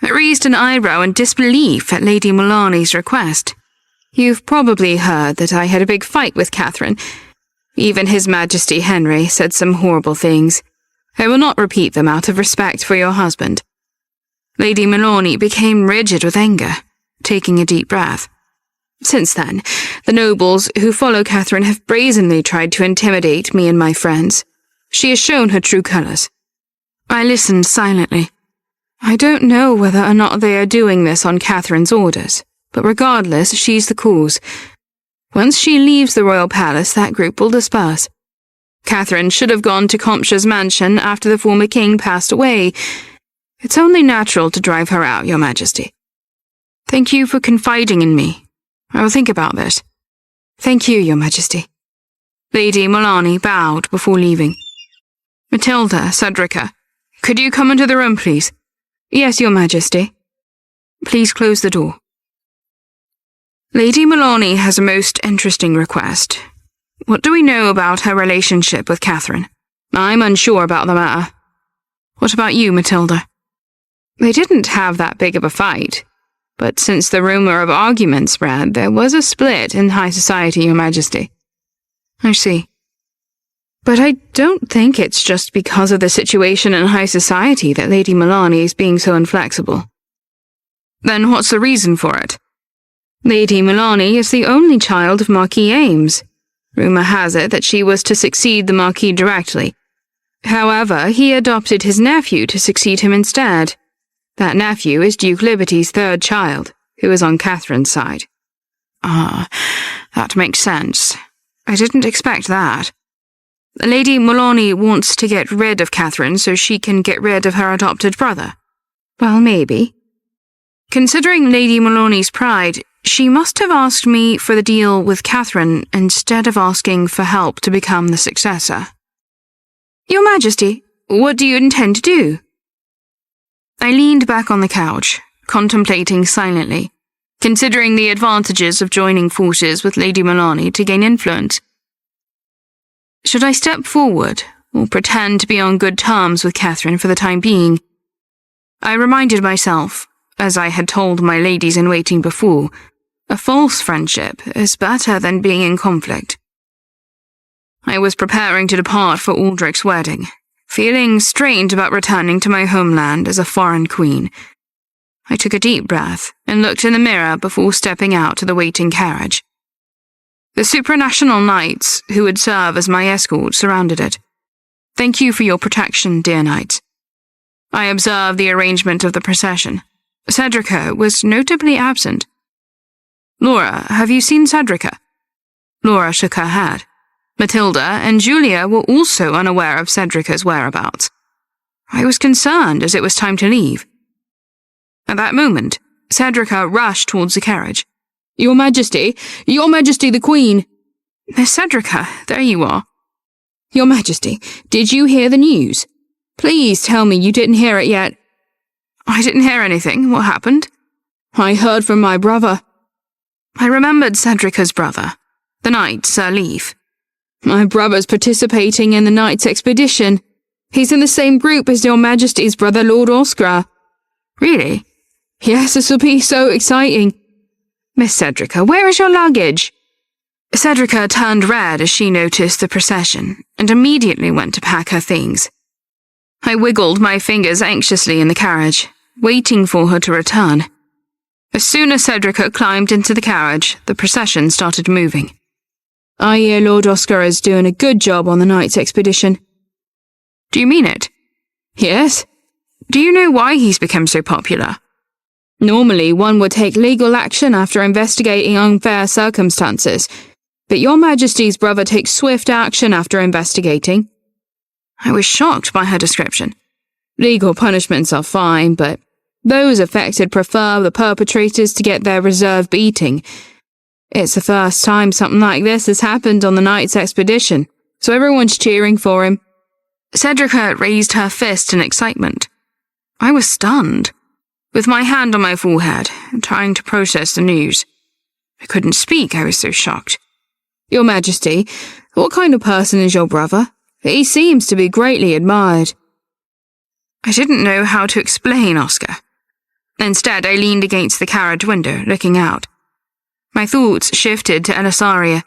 I raised an eyebrow in disbelief at Lady Mullarney's request. You've probably heard that I had a big fight with Catherine. Even His Majesty Henry said some horrible things. I will not repeat them out of respect for your husband. Lady Mullarney became rigid with anger, taking a deep breath. Since then, the nobles who follow Catherine have brazenly tried to intimidate me and my friends. She has shown her true colours. I listened silently. I don't know whether or not they are doing this on Catherine's orders, but regardless, she's the cause. Once she leaves the royal palace, that group will disperse. Catherine should have gone to Compshire's mansion after the former king passed away. It's only natural to drive her out, Your Majesty. Thank you for confiding in me. I will think about this. Thank you, Your Majesty. Lady Mullarney bowed before leaving. Matilda, Cedrica, could you come into the room, please? Yes, Your Majesty. Please close the door. Lady Mullarney has a most interesting request. What do we know about her relationship with Catherine? I'm unsure about the matter. What about you, Matilda? They didn't have that big of a fight, but since the rumor of arguments spread, there was a split in high society, Your Majesty. I see. But I don't think it's just because of the situation in high society that Lady Mullarney is being so inflexible. Then what's the reason for it? Lady Mullarney is the only child of Marquis Ames. Rumour has it that she was to succeed the Marquis directly. However, he adopted his nephew to succeed him instead. That nephew is Duke Liberty's third child, who is on Catherine's side. Ah, that makes sense. I didn't expect that. Lady Mullarney wants to get rid of Catherine so she can get rid of her adopted brother. Well, maybe. Considering Lady Mullarney's pride, she must have asked me for the deal with Catherine instead of asking for help to become the successor. Your Majesty, what do you intend to do? I leaned back on the couch, contemplating silently, considering the advantages of joining forces with Lady Mullarney to gain influence. Should I step forward, or pretend to be on good terms with Catherine for the time being? I reminded myself, as I had told my ladies-in-waiting before, a false friendship is better than being in conflict. I was preparing to depart for Aldrich's wedding, feeling strange about returning to my homeland as a foreign queen. I took a deep breath and looked in the mirror before stepping out to the waiting carriage. The supranational knights who would serve as my escort surrounded it. Thank you for your protection, dear knights. I observed the arrangement of the procession. Cedrica was notably absent. Laura, have you seen Cedrica? Laura shook her head. Matilda and Julia were also unaware of Cedrica's whereabouts. I was concerned as it was time to leave. At that moment, Cedrica rushed towards the carriage. Your Majesty the Queen! Miss Cedrica, there you are. Your Majesty, did you hear the news? Please tell me you didn't hear it yet. I didn't hear anything. What happened? I heard from my brother. I remembered Cedrica's brother, the knight, Sir Leaf. My brother's participating in the knight's expedition. He's in the same group as Your Majesty's brother, Lord Oscar. Really? Yes, this will be so exciting. Miss Cedrica, where is your luggage? Cedrica turned red as she noticed the procession and immediately went to pack her things. I wiggled my fingers anxiously in the carriage, waiting for her to return. As soon as Cedrica climbed into the carriage, the procession started moving. I hear Lord Oscar is doing a good job on the knight's expedition. Do you mean it? Yes. Do you know why he's become so popular? Normally, one would take legal action after investigating unfair circumstances, but Your Majesty's brother takes swift action after investigating. I was shocked by her description. Legal punishments are fine, but those affected prefer the perpetrators to get their reserved beating. It's the first time something like this has happened on the knight's expedition, so everyone's cheering for him. Cedrica raised her fist in excitement. I was stunned, with my hand on my forehead, trying to process the news. I couldn't speak, I was so shocked. Your Majesty, what kind of person is your brother? He seems to be greatly admired. I didn't know how to explain Oscar. Instead, I leaned against the carriage window, looking out. My thoughts shifted to Elisaria.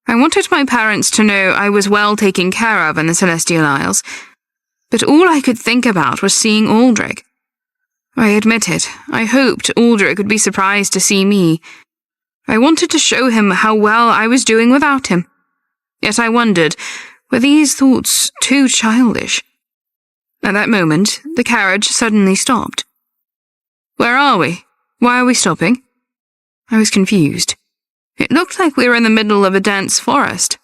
I wanted my parents to know I was well taken care of in the Celestial Isles, but all I could think about was seeing Aldrich. I admitted, I hoped Aldrich would be surprised to see me. I wanted to show him how well I was doing without him. Yet I wondered, were these thoughts too childish? At that moment, the carriage suddenly stopped. Where are we? Why are we stopping? I was confused. It looked like we were in the middle of a dense forest.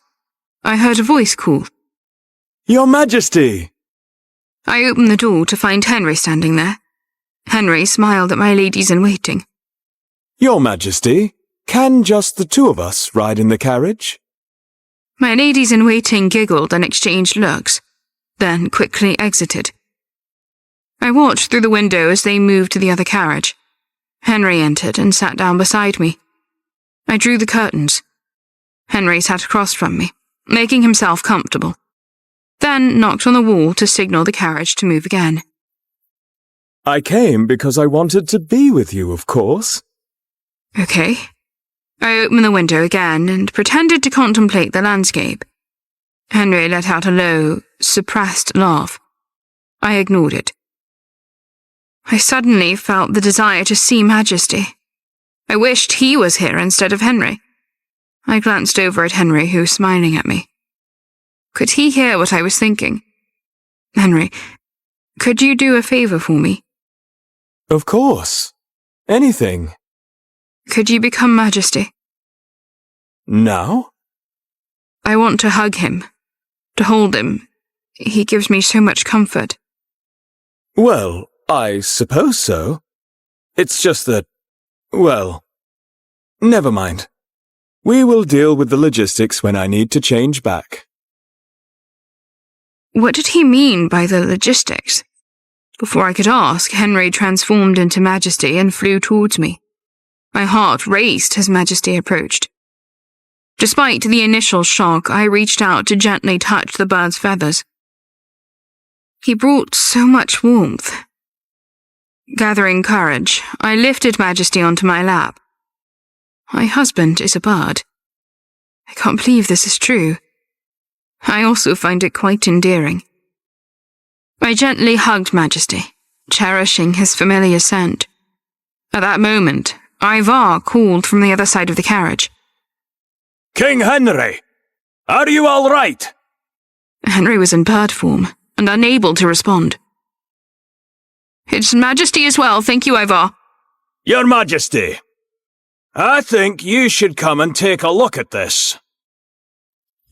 I heard a voice call. Your Majesty! I opened the door to find Henry standing there. Henry smiled at my ladies-in-waiting. Your Majesty, can just the two of us ride in the carriage? My ladies-in-waiting giggled and exchanged looks, then quickly exited. I watched through the window as they moved to the other carriage. Henry entered and sat down beside me. I drew the curtains. Henry sat across from me, making himself comfortable, then knocked on the wall to signal the carriage to move again. I came because I wanted to be with you, of course. Okay. I opened the window again and pretended to contemplate the landscape. Henry let out a low, suppressed laugh. I ignored it. I suddenly felt the desire to see Majesty. I wished he was here instead of Henry. I glanced over at Henry, who was smiling at me. Could he hear what I was thinking? Henry, could you do a favor for me? Of course. Anything. Could you become Majesty? Now? I want to hug him, to hold him. He gives me so much comfort. Well, I suppose so. It's just that, well, never mind. We will deal with the logistics when I need to change back. What did he mean by the logistics? Before I could ask, Henry transformed into Majesty and flew towards me. My heart raced as Majesty approached. Despite the initial shock, I reached out to gently touch the bird's feathers. He brought so much warmth. Gathering courage, I lifted Majesty onto my lap. My husband is a bird. I can't believe this is true. I also find it quite endearing. I gently hugged Majesty, cherishing his familiar scent. At that moment, Ivar called from the other side of the carriage. King Henry! Are you all right? Henry was in bird form and unable to respond. His Majesty as well, thank you, Ivar. Your Majesty, I think you should come and take a look at this.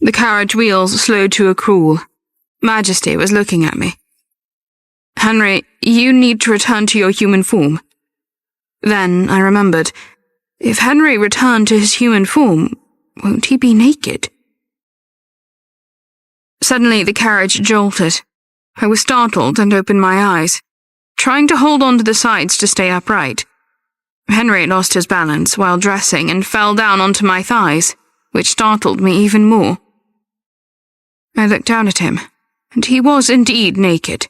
The carriage wheels slowed to a crawl. Majesty was looking at me. Henry, you need to return to your human form. Then I remembered, if Henry returned to his human form, won't he be naked? Suddenly the carriage jolted. I was startled and opened my eyes, trying to hold on to the sides to stay upright. Henry lost his balance while dressing and fell down onto my thighs, which startled me even more. I looked down at him, and he was indeed naked.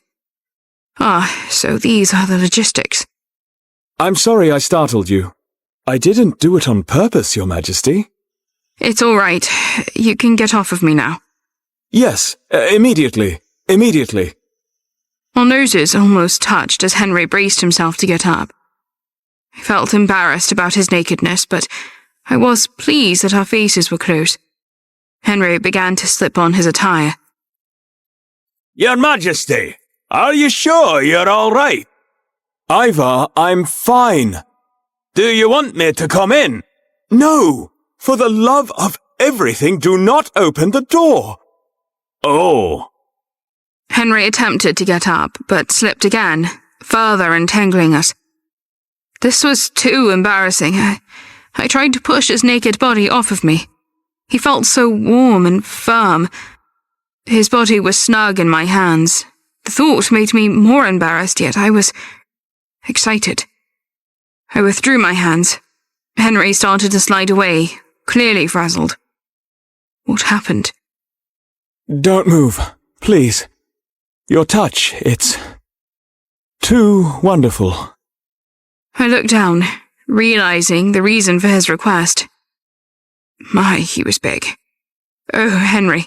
Ah, so these are the logistics. I'm sorry I startled you. I didn't do it on purpose, Your Majesty. It's all right. You can get off of me now. Yes, immediately. Immediately. Our noses almost touched as Henry braced himself to get up. I felt embarrassed about his nakedness, but I was pleased that our faces were close. Henry began to slip on his attire. Your Majesty, are you sure you're all right? Ivar, I'm fine. Do you want me to come in? No, for the love of everything, do not open the door. Oh. Henry attempted to get up, but slipped again, further entangling us. This was too embarrassing. I tried to push his naked body off of me. He felt so warm and firm. His body was snug in my hands. The thought made me more embarrassed, yet I was excited. I withdrew my hands. Henry started to slide away, clearly frazzled. What happened? Don't move, please. Your touch, it's too wonderful. I looked down, realizing the reason for his request. My, he was big. Oh, Henry.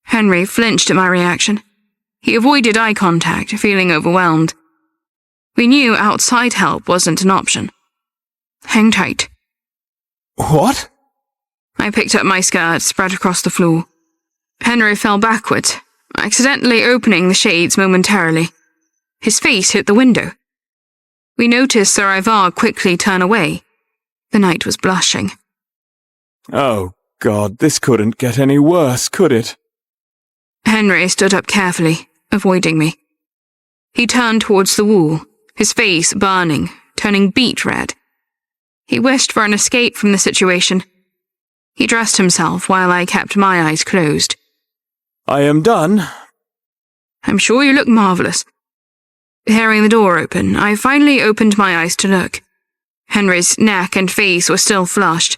Henry flinched at my reaction. He avoided eye contact, feeling overwhelmed. We knew outside help wasn't an option. Hang tight. What? I picked up my skirt, spread across the floor. Henry fell backwards, accidentally opening the shades momentarily. His face hit the window. We noticed Sir Ivar quickly turn away. The knight was blushing. Oh, God, this couldn't get any worse, could it? Henry stood up carefully, avoiding me. He turned towards the wall, his face burning, turning beet red. He wished for an escape from the situation. He dressed himself while I kept my eyes closed. I am done. I'm sure you look marvellous. Hearing the door open, I finally opened my eyes to look. Henry's neck and face were still flushed.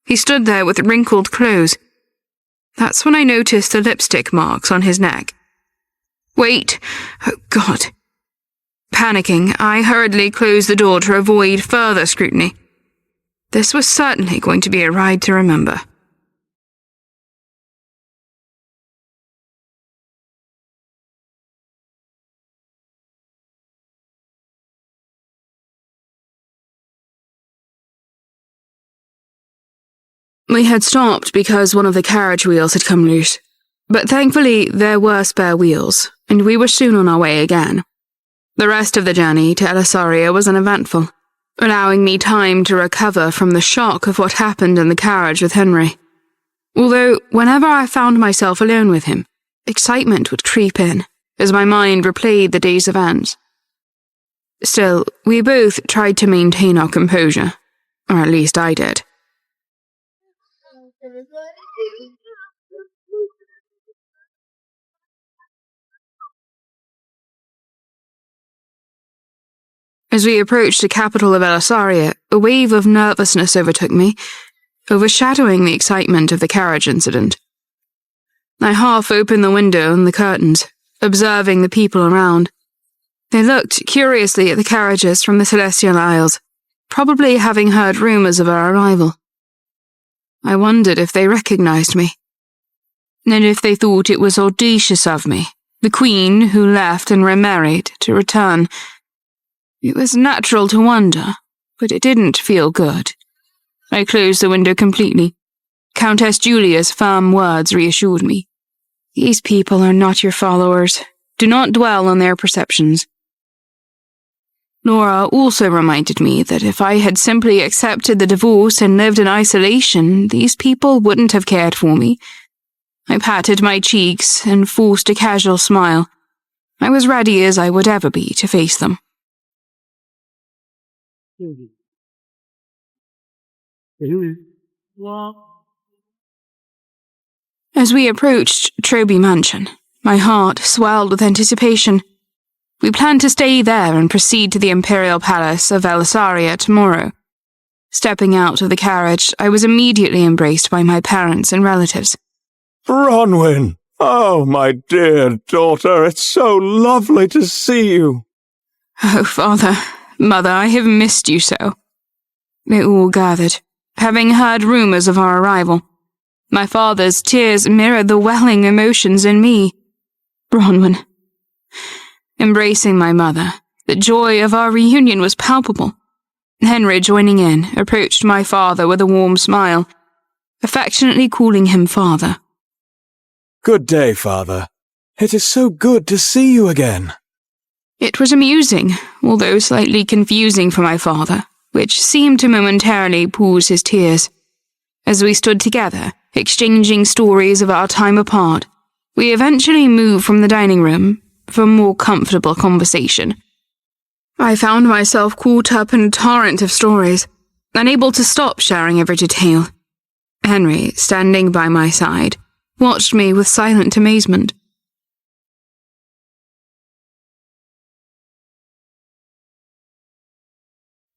He stood there with wrinkled clothes. That's when I noticed the lipstick marks on his neck. Wait! Oh, God. Panicking, I hurriedly closed the door to avoid further scrutiny. This was certainly going to be a ride to remember. We had stopped because one of the carriage wheels had come loose, but thankfully there were spare wheels, and we were soon on our way again. The rest of the journey to Elisaria was uneventful, allowing me time to recover from the shock of what happened in the carriage with Henry. Although, whenever I found myself alone with him, excitement would creep in, as my mind replayed the day's events. Still, we both tried to maintain our composure, or at least I did. As we approached the capital of Elisaria, a wave of nervousness overtook me, overshadowing the excitement of the carriage incident. I half opened the window and the curtains, observing the people around. They looked curiously at the carriages from the Celestial Isles, probably having heard rumours of our arrival. I wondered if they recognized me, and if they thought it was audacious of me, the queen who left and remarried, to return. It was natural to wonder, but it didn't feel good. I closed the window completely. Countess Julia's firm words reassured me. These people are not your followers. Do not dwell on their perceptions. Laura also reminded me that if I had simply accepted the divorce and lived in isolation, these people wouldn't have cared for me. I patted my cheeks and forced a casual smile. I was ready as I would ever be to face them. As we approached Troby Mansion, my heart swelled with anticipation. We planned to stay there and proceed to the Imperial Palace of Elisaria tomorrow. Stepping out of the carriage, I was immediately embraced by my parents and relatives. Bronwyn! Oh, my dear daughter, it's so lovely to see you. Oh, Father, Mother, I have missed you so. They all gathered, having heard rumours of our arrival. My father's tears mirrored the welling emotions in me. Bronwyn. Embracing my mother, the joy of our reunion was palpable. Henry, joining in, approached my father with a warm smile, affectionately calling him father. Good day, Father. It is so good to see you again. It was amusing, although slightly confusing for my father, which seemed to momentarily pause his tears. As we stood together, exchanging stories of our time apart, we eventually moved from the dining room for more comfortable conversation. I found myself caught up in a torrent of stories, unable to stop sharing every detail. Henry, standing by my side, watched me with silent amazement.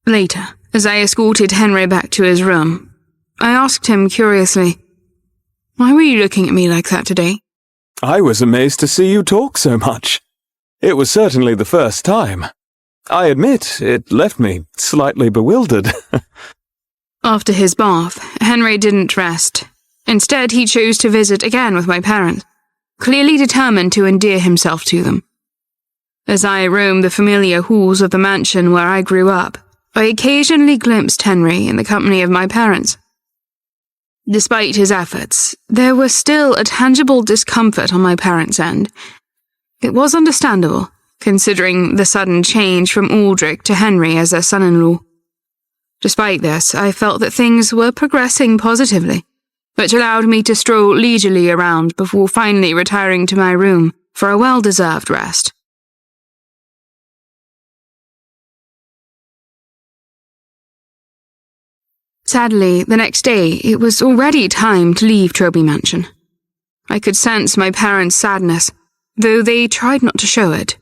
Later, as I escorted Henry back to his room, I asked him curiously, "Why were you looking at me like that today?" I was amazed to see you talk so much. It was certainly the first time. I admit it left me slightly bewildered. After his bath, Henry didn't rest. Instead, he chose to visit again with my parents, clearly determined to endear himself to them. As I roamed the familiar halls of the mansion where I grew up, I occasionally glimpsed Henry in the company of my parents. Despite his efforts, there was still a tangible discomfort on my parents' end. It was understandable, considering the sudden change from Aldrich to Henry as their son-in-law. Despite this, I felt that things were progressing positively, which allowed me to stroll leisurely around before finally retiring to my room for a well-deserved rest. Sadly, the next day, it was already time to leave Trophy Mansion. I could sense my parents' sadness, though they tried not to show it.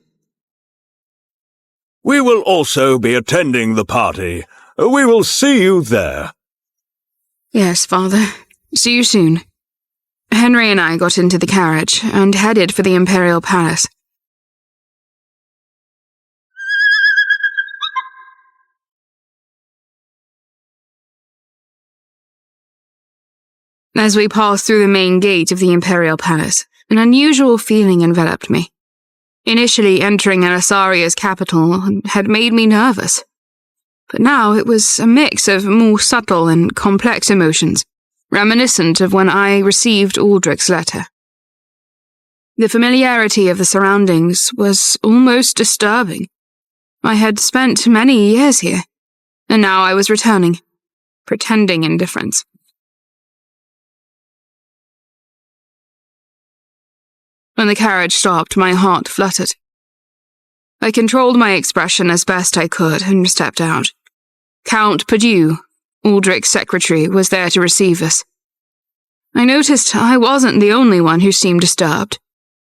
We will also be attending the party. We will see you there. Yes, Father. See you soon. Henry and I got into the carriage and headed for the Imperial Palace. As we passed through the main gate of the Imperial Palace, an unusual feeling enveloped me. Initially, entering Anisaria's capital had made me nervous, but now it was a mix of more subtle and complex emotions, reminiscent of when I received Aldrich's letter. The familiarity of the surroundings was almost disturbing. I had spent many years here, and now I was returning, pretending indifference. When the carriage stopped, my heart fluttered. I controlled my expression as best I could and stepped out. Count Perdue, Aldrich's secretary, was there to receive us. I noticed I wasn't the only one who seemed disturbed.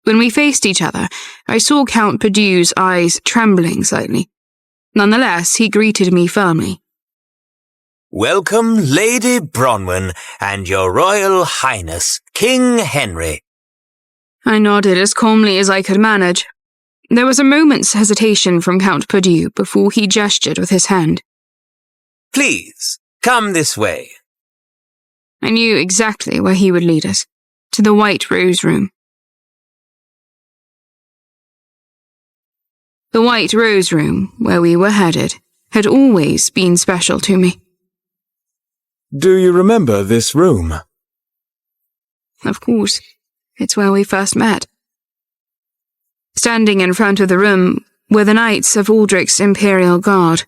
When we faced each other, I saw Count Perdue's eyes trembling slightly. Nonetheless, he greeted me firmly. Welcome, Lady Bronwyn and your Royal Highness, King Henry. I nodded as calmly as I could manage. There was a moment's hesitation from Count Perdue before he gestured with his hand. Please, come this way. I knew exactly where he would lead us, to the White Rose Room. The White Rose Room, where we were headed, had always been special to me. Do you remember this room? Of course. It's where we first met. Standing in front of the room were the knights of Aldrich's Imperial Guard.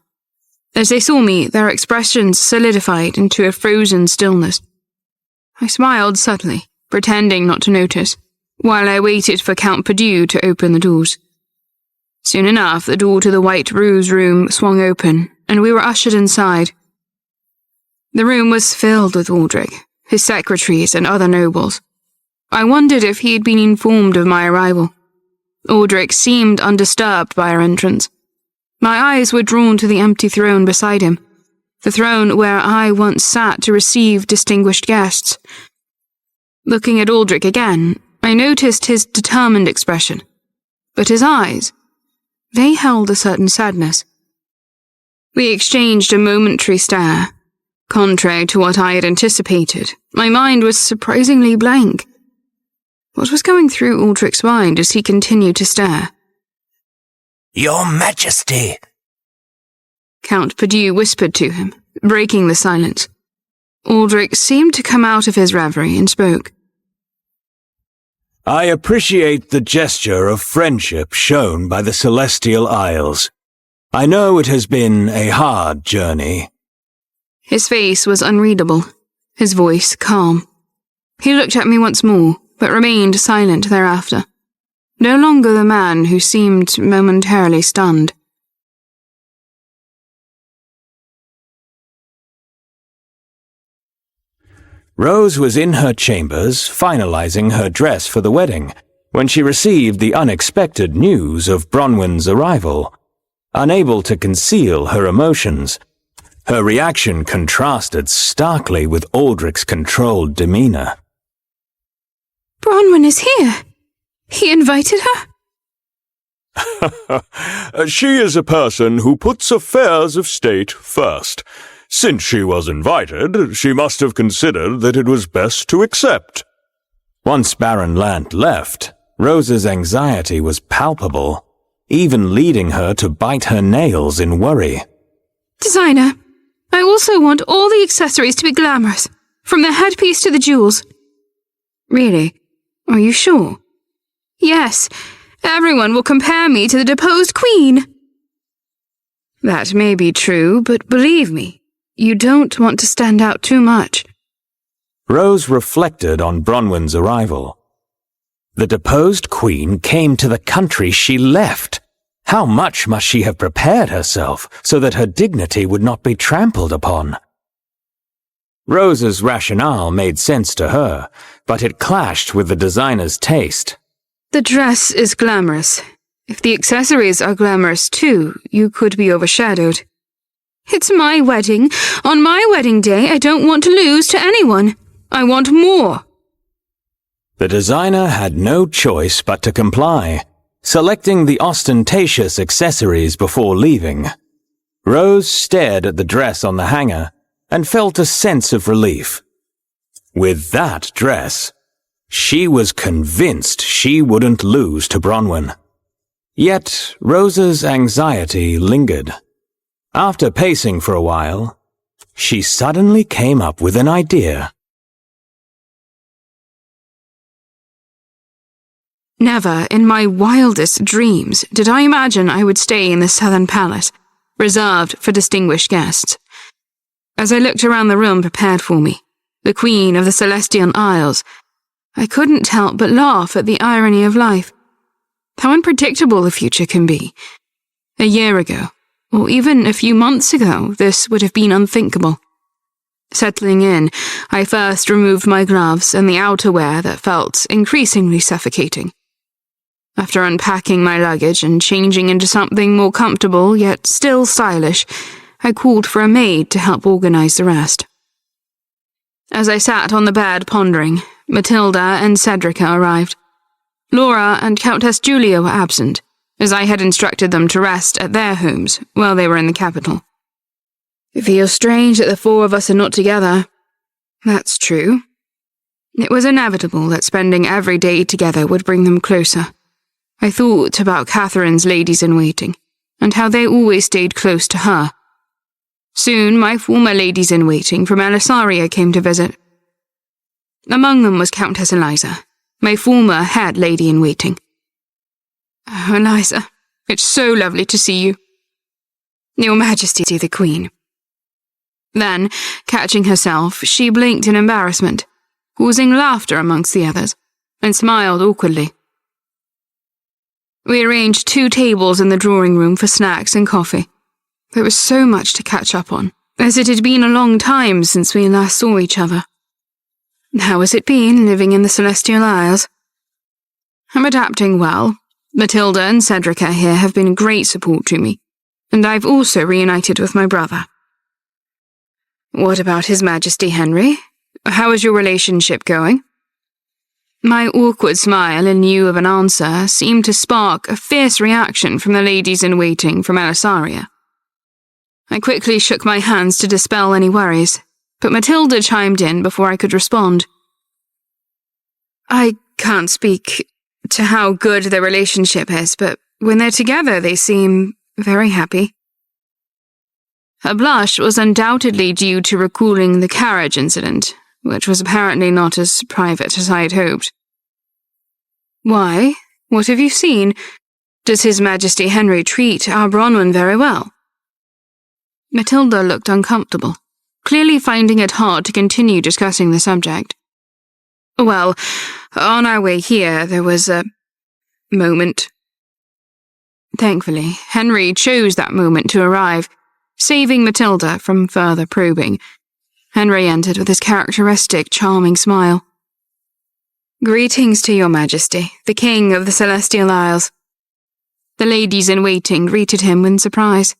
As they saw me, their expressions solidified into a frozen stillness. I smiled subtly, pretending not to notice, while I waited for Count Perdue to open the doors. Soon enough, the door to the White Rose Room swung open, and we were ushered inside. The room was filled with Aldrich, his secretaries, and other nobles. I wondered if he had been informed of my arrival. Aldrich seemed undisturbed by our entrance. My eyes were drawn to the empty throne beside him, the throne where I once sat to receive distinguished guests. Looking at Aldrich again, I noticed his determined expression, but his eyes, they held a certain sadness. We exchanged a momentary stare. Contrary to what I had anticipated, my mind was surprisingly blank. What was going through Aldrich's mind as he continued to stare? Your Majesty! Count Perdue whispered to him, breaking the silence. Aldrich seemed to come out of his reverie and spoke. I appreciate the gesture of friendship shown by the Celestial Isles. I know it has been a hard journey. His face was unreadable, his voice calm. He looked at me once more, but remained silent thereafter, no longer the man who seemed momentarily stunned. Rose was in her chambers, finalizing her dress for the wedding, when she received the unexpected news of Bronwyn's arrival. Unable to conceal her emotions, her reaction contrasted starkly with Aldrich's controlled demeanor. Bronwyn is here. He invited her? She is a person who puts affairs of state first. Since she was invited, she must have considered that it was best to accept. Once Baron Lant left, Rose's anxiety was palpable, even leading her to bite her nails in worry. Designer, I also want all the accessories to be glamorous, from the headpiece to the jewels. Really? Are you sure? Yes. Everyone will compare me to the deposed queen. That may be true, but believe me, you don't want to stand out too much. Rose reflected on Bronwyn's arrival. The deposed queen came to the country she left. How much must she have prepared herself so that her dignity would not be trampled upon? Rose's rationale made sense to her, but it clashed with the designer's taste. The dress is glamorous. If the accessories are glamorous too, you could be overshadowed. It's my wedding. On my wedding day, I don't want to lose to anyone. I want more. The designer had no choice but to comply, selecting the ostentatious accessories before leaving. Rose stared at the dress on the hanger and felt a sense of relief. With that dress, she was convinced she wouldn't lose to Bronwyn. Yet Rose's anxiety lingered. After pacing for a while, she suddenly came up with an idea. Never in my wildest dreams did I imagine I would stay in the Southern Palace, reserved for distinguished guests. As I looked around the room prepared for me, the Queen of the Celestial Isles, I couldn't help but laugh at the irony of life. How unpredictable the future can be. A year ago, or even a few months ago, this would have been unthinkable. Settling in, I first removed my gloves and the outerwear that felt increasingly suffocating. After unpacking my luggage and changing into something more comfortable yet still stylish, I called for a maid to help organize the rest. As I sat on the bed pondering, Matilda and Cedrica arrived. Laura and Countess Julia were absent, as I had instructed them to rest at their homes while they were in the capital. It feels strange that the four of us are not together. That's true. It was inevitable that spending every day together would bring them closer. I thought about Catherine's ladies-in-waiting, and how they always stayed close to her. Soon my former ladies-in-waiting from Alisaria came to visit. Among them was Countess Eliza, my former head lady-in-waiting. Oh, Eliza, it's so lovely to see you. Your Majesty the Queen. Then, catching herself, she blinked in embarrassment, causing laughter amongst the others, and smiled awkwardly. We arranged 2 tables in the drawing room for snacks and coffee. There was so much to catch up on, as it had been a long time since we last saw each other. How has it been, living in the Celestial Isles? I'm adapting well. Matilda and Cedrica here have been great support to me, and I've also reunited with my brother. What about His Majesty Henry? How is your relationship going? My awkward smile in lieu of an answer seemed to spark a fierce reaction from the ladies-in-waiting from Alisaria. I quickly shook my hands to dispel any worries, but Matilda chimed in before I could respond. I can't speak to how good their relationship is, but when they're together they seem very happy. Her blush was undoubtedly due to recalling the carriage incident, which was apparently not as private as I had hoped. Why? What have you seen? Does His Majesty Henry treat our Bronwyn very well? Matilda looked uncomfortable, clearly finding it hard to continue discussing the subject. Well, on our way here, there was a moment. Thankfully, Henry chose that moment to arrive, saving Matilda from further probing. Henry entered with his characteristic charming smile. Greetings to your Majesty, the King of the Celestial Isles. The ladies-in-waiting greeted him in surprise.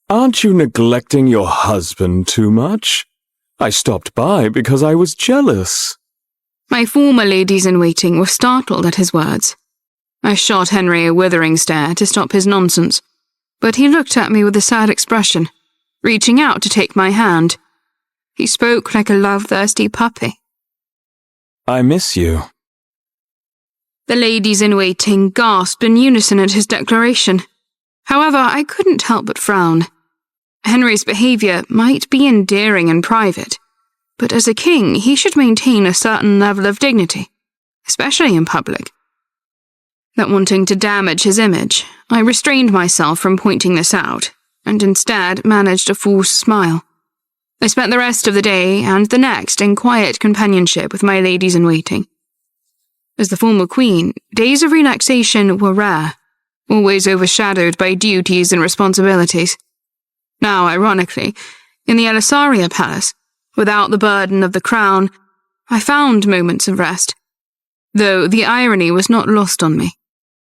Aren't you neglecting your husband too much? I stopped by because I was jealous. My former ladies-in-waiting were startled at his words. I shot Henry a withering stare to stop his nonsense, but he looked at me with a sad expression, reaching out to take my hand. He spoke like a love-thirsty puppy. I miss you. The ladies-in-waiting gasped in unison at his declaration. However, I couldn't help but frown. Henry's behavior might be endearing in private, but as a king, he should maintain a certain level of dignity, especially in public. Not wanting to damage his image, I restrained myself from pointing this out, and instead managed a forced smile. I spent the rest of the day and the next in quiet companionship with my ladies-in-waiting. As the former queen, days of relaxation were rare, always overshadowed by duties and responsibilities. Now, ironically, in the Alisaria Palace, without the burden of the crown, I found moments of rest, though the irony was not lost on me.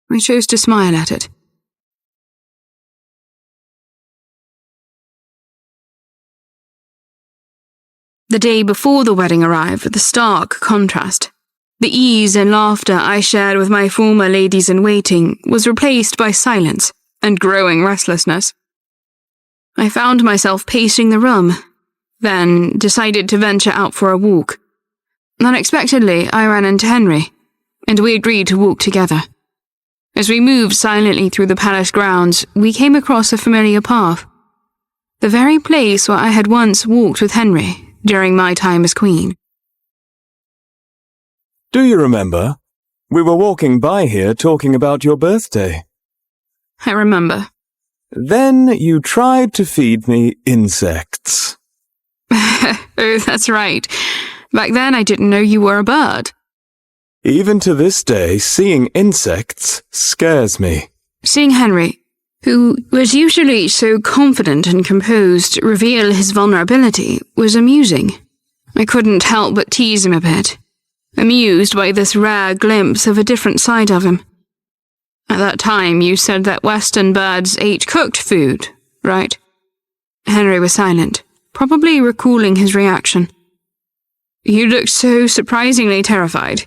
I chose to smile at it. The day before the wedding arrived with a stark contrast. The ease and laughter I shared with my former ladies-in-waiting was replaced by silence and growing restlessness. I found myself pacing the room, then decided to venture out for a walk. Unexpectedly, I ran into Henry, and we agreed to walk together. As we moved silently through the palace grounds, we came across a familiar path. The very place where I had once walked with Henry during my time as queen. Do you remember? We were walking by here talking about your birthday. I remember. Then you tried to feed me insects. Oh, that's right. Back then I didn't know you were a bird. Even to this day, seeing insects scares me. Seeing Henry, who was usually so confident and composed, reveal his vulnerability was amusing. I couldn't help but tease him a bit, amused by this rare glimpse of a different side of him. At that time, you said that Western birds ate cooked food, right? Henry was silent, probably recalling his reaction. You looked so surprisingly terrified.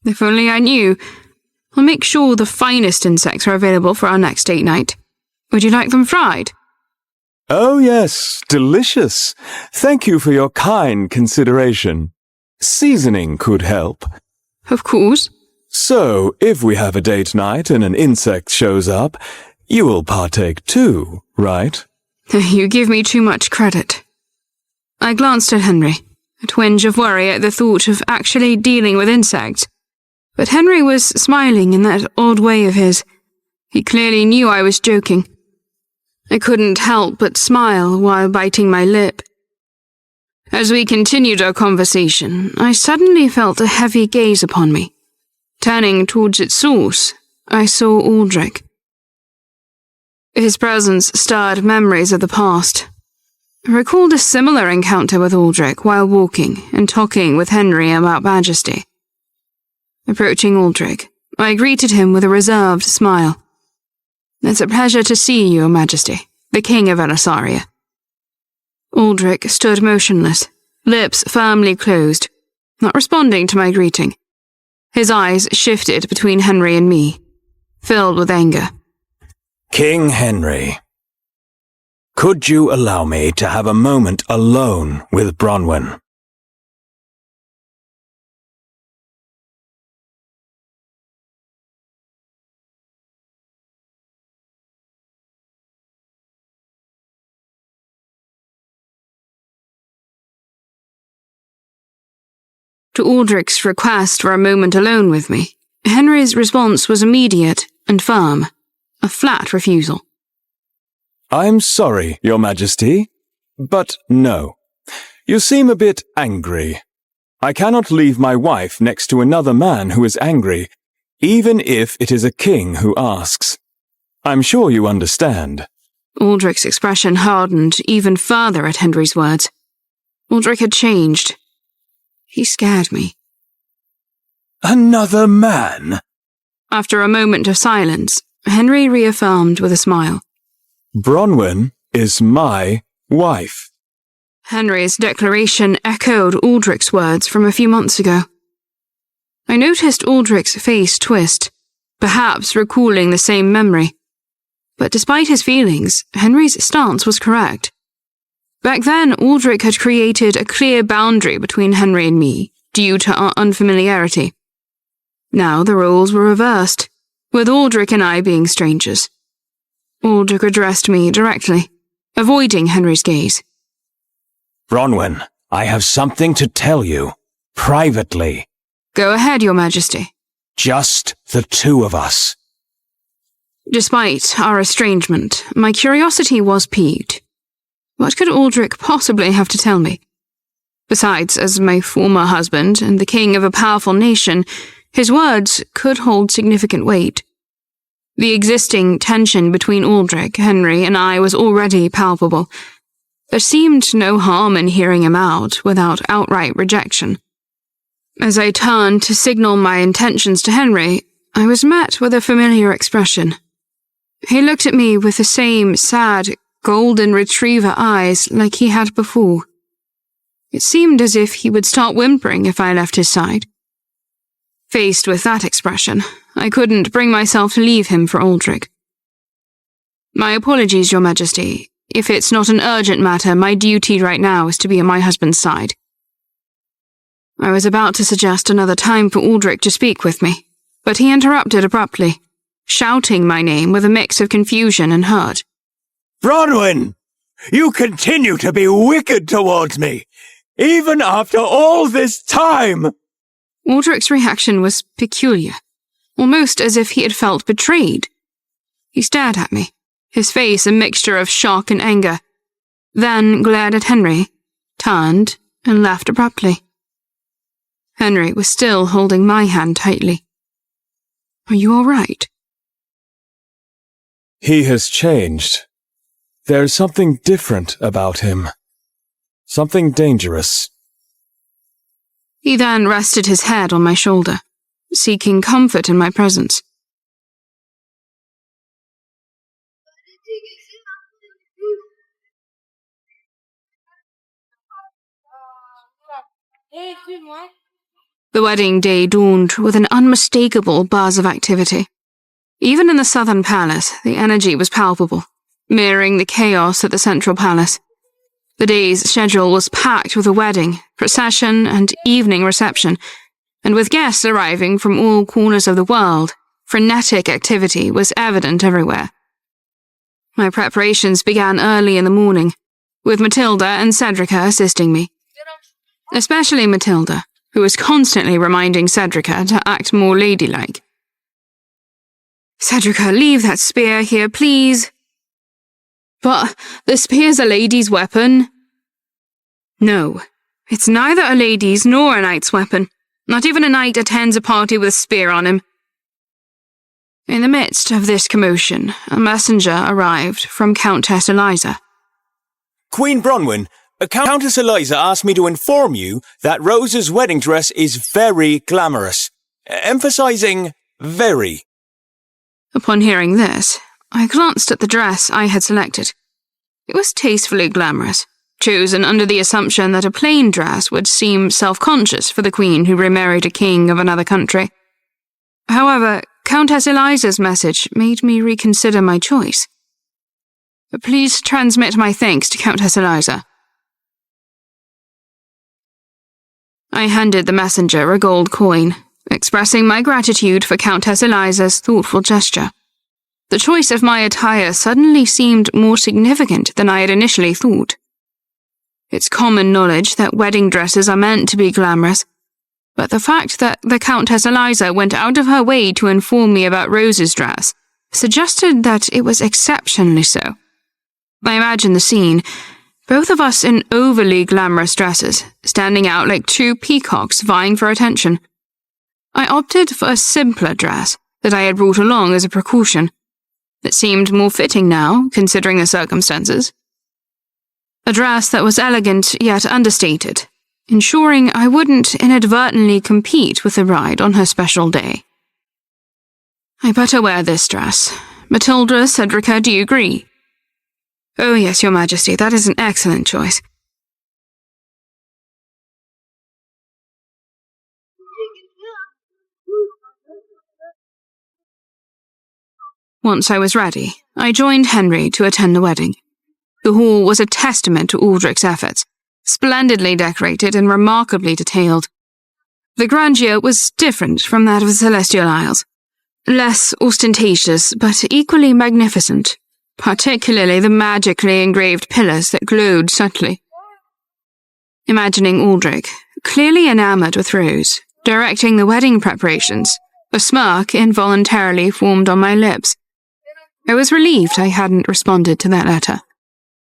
If only I knew. I'll make sure the finest insects are available for our next date night. Would you like them fried? Oh yes, delicious. Thank you for your kind consideration. Seasoning could help. Of course. So, if we have a date night and an insect shows up, you will partake too, right? You give me too much credit. I glanced at Henry, a twinge of worry at the thought of actually dealing with insects. But Henry was smiling in that odd way of his. He clearly knew I was joking. I couldn't help but smile while biting my lip. As we continued our conversation, I suddenly felt a heavy gaze upon me. Turning towards its source, I saw Aldrich. His presence stirred memories of the past. I recalled a similar encounter with Aldrich while walking and talking with Henry about Majesty. Approaching Aldrich, I greeted him with a reserved smile. It's a pleasure to see you, Your Majesty, the King of Alisaria. Aldrich stood motionless, lips firmly closed, not responding to my greeting. His eyes shifted between Henry and me, filled with anger. King Henry, could you allow me to have a moment alone with Bronwyn? To Aldrich's request for a moment alone with me, Henry's response was immediate and firm, a flat refusal. I'm sorry, Your Majesty, but no. You seem a bit angry. I cannot leave my wife next to another man who is angry, even if it is a king who asks. I'm sure you understand. Aldrich's expression hardened even further at Henry's words. Aldrich had changed. He scared me. Another man? After a moment of silence, Henry reaffirmed with a smile. Bronwyn is my wife. Henry's declaration echoed Aldrich's words from a few months ago. I noticed Aldrich's face twist, perhaps recalling the same memory. But despite his feelings, Henry's stance was correct. Back then, Aldrich had created a clear boundary between Henry and me, due to our unfamiliarity. Now the roles were reversed, with Aldrich and I being strangers. Aldrich addressed me directly, avoiding Henry's gaze. Bronwyn, I have something to tell you, privately. Go ahead, Your Majesty. Just the two of us. Despite our estrangement, my curiosity was piqued. What could Aldrich possibly have to tell me? Besides, as my former husband and the king of a powerful nation, his words could hold significant weight. The existing tension between Aldrich, Henry, and I was already palpable. There seemed no harm in hearing him out without outright rejection. As I turned to signal my intentions to Henry, I was met with a familiar expression. He looked at me with the same sad, golden retriever eyes like he had before. It seemed as if he would start whimpering if I left his side. Faced with that expression, I couldn't bring myself to leave him for Aldrich. My apologies, Your Majesty. If it's not an urgent matter, my duty right now is to be at my husband's side. I was about to suggest another time for Aldrich to speak with me, but he interrupted abruptly, shouting my name with a mix of confusion and hurt. Bronwyn, you continue to be wicked towards me, even after all this time. Aldrich's reaction was peculiar, almost as if he had felt betrayed. He stared at me, his face a mixture of shock and anger, then glared at Henry, turned, and left abruptly. Henry was still holding my hand tightly. Are you all right? He has changed. There's something different about him. Something dangerous. He then rested his head on my shoulder, seeking comfort in my presence. The wedding day dawned with an unmistakable buzz of activity. Even in the southern palace, the energy was palpable, mirroring the chaos at the central palace. The day's schedule was packed with a wedding, procession, and evening reception, and with guests arriving from all corners of the world, frenetic activity was evident everywhere. My preparations began early in the morning, with Matilda and Cedrica assisting me. Especially Matilda, who was constantly reminding Cedrica to act more ladylike. Cedrica, leave that spear here, please. But the spear's a lady's weapon. No, it's neither a lady's nor a knight's weapon. Not even a knight attends a party with a spear on him. In the midst of this commotion, a messenger arrived from Countess Eliza. Queen Bronwyn, Countess Eliza asked me to inform you that Rose's wedding dress is very glamorous, emphasizing very. Upon hearing this, I glanced at the dress I had selected. It was tastefully glamorous, chosen under the assumption that a plain dress would seem self-conscious for the queen who remarried a king of another country. However, Countess Eliza's message made me reconsider my choice. Please transmit my thanks to Countess Eliza. I handed the messenger a gold coin, expressing my gratitude for Countess Eliza's thoughtful gesture. The choice of my attire suddenly seemed more significant than I had initially thought. It's common knowledge that wedding dresses are meant to be glamorous, but the fact that the Countess Eliza went out of her way to inform me about Rose's dress suggested that it was exceptionally so. I imagined the scene, both of us in overly glamorous dresses, standing out like two peacocks vying for attention. I opted for a simpler dress that I had brought along as a precaution. It seemed more fitting now, considering the circumstances. A dress that was elegant yet understated, ensuring I wouldn't inadvertently compete with the bride on her special day. I better wear this dress. Matilda, Cedrica, do you agree? Oh yes, Your Majesty, that is an excellent choice. Once I was ready, I joined Henry to attend the wedding. The hall was a testament to Aldrich's efforts, splendidly decorated and remarkably detailed. The grandeur was different from that of the Celestial Isles, less ostentatious but equally magnificent, particularly the magically engraved pillars that glowed subtly. Imagining Aldrich, clearly enamored with Rose, directing the wedding preparations, a smirk involuntarily formed on my lips. I was relieved I hadn't responded to that letter.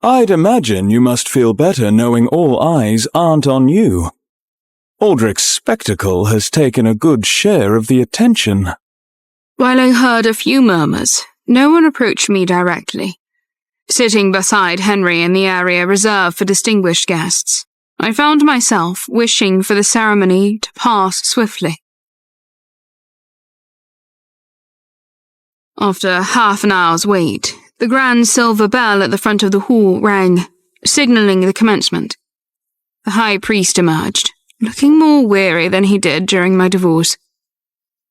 I'd imagine you must feel better knowing all eyes aren't on you. Aldrich's spectacle has taken a good share of the attention. While I heard a few murmurs, no one approached me directly. Sitting beside Henry in the area reserved for distinguished guests, I found myself wishing for the ceremony to pass swiftly. After half an hour's wait, the grand silver bell at the front of the hall rang, signaling the commencement. The high priest emerged, looking more weary than he did during my divorce.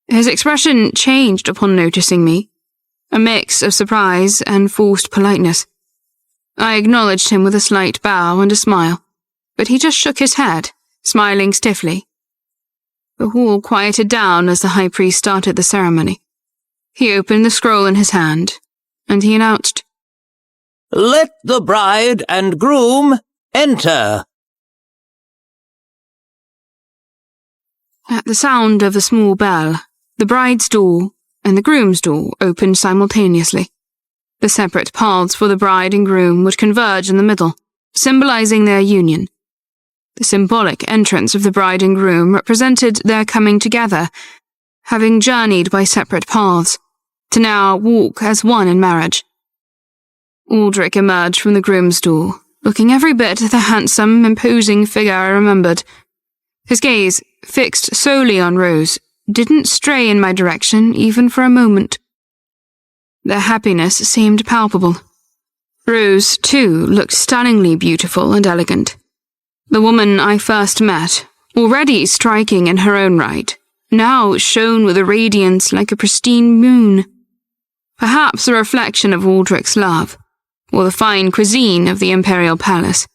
His expression changed upon noticing me, a mix of surprise and forced politeness. I acknowledged him with a slight bow and a smile, but he just shook his head, smiling stiffly. The hall quieted down as the high priest started the ceremony. He opened the scroll in his hand, and he announced, "Let the bride and groom enter." At the sound of the small bell, the bride's door and the groom's door opened simultaneously. The separate paths for the bride and groom would converge in the middle, symbolizing their union. The symbolic entrance of the bride and groom represented their coming together, having journeyed by separate paths, to now walk as one in marriage. Aldrich emerged from the groom's door, looking every bit the handsome, imposing figure I remembered. His gaze, fixed solely on Rose, didn't stray in my direction even for a moment. Their happiness seemed palpable. Rose, too, looked stunningly beautiful and elegant. The woman I first met, already striking in her own right, now shone with a radiance like a pristine moon. Perhaps a reflection of Aldrich's love, or the fine cuisine of the imperial palace.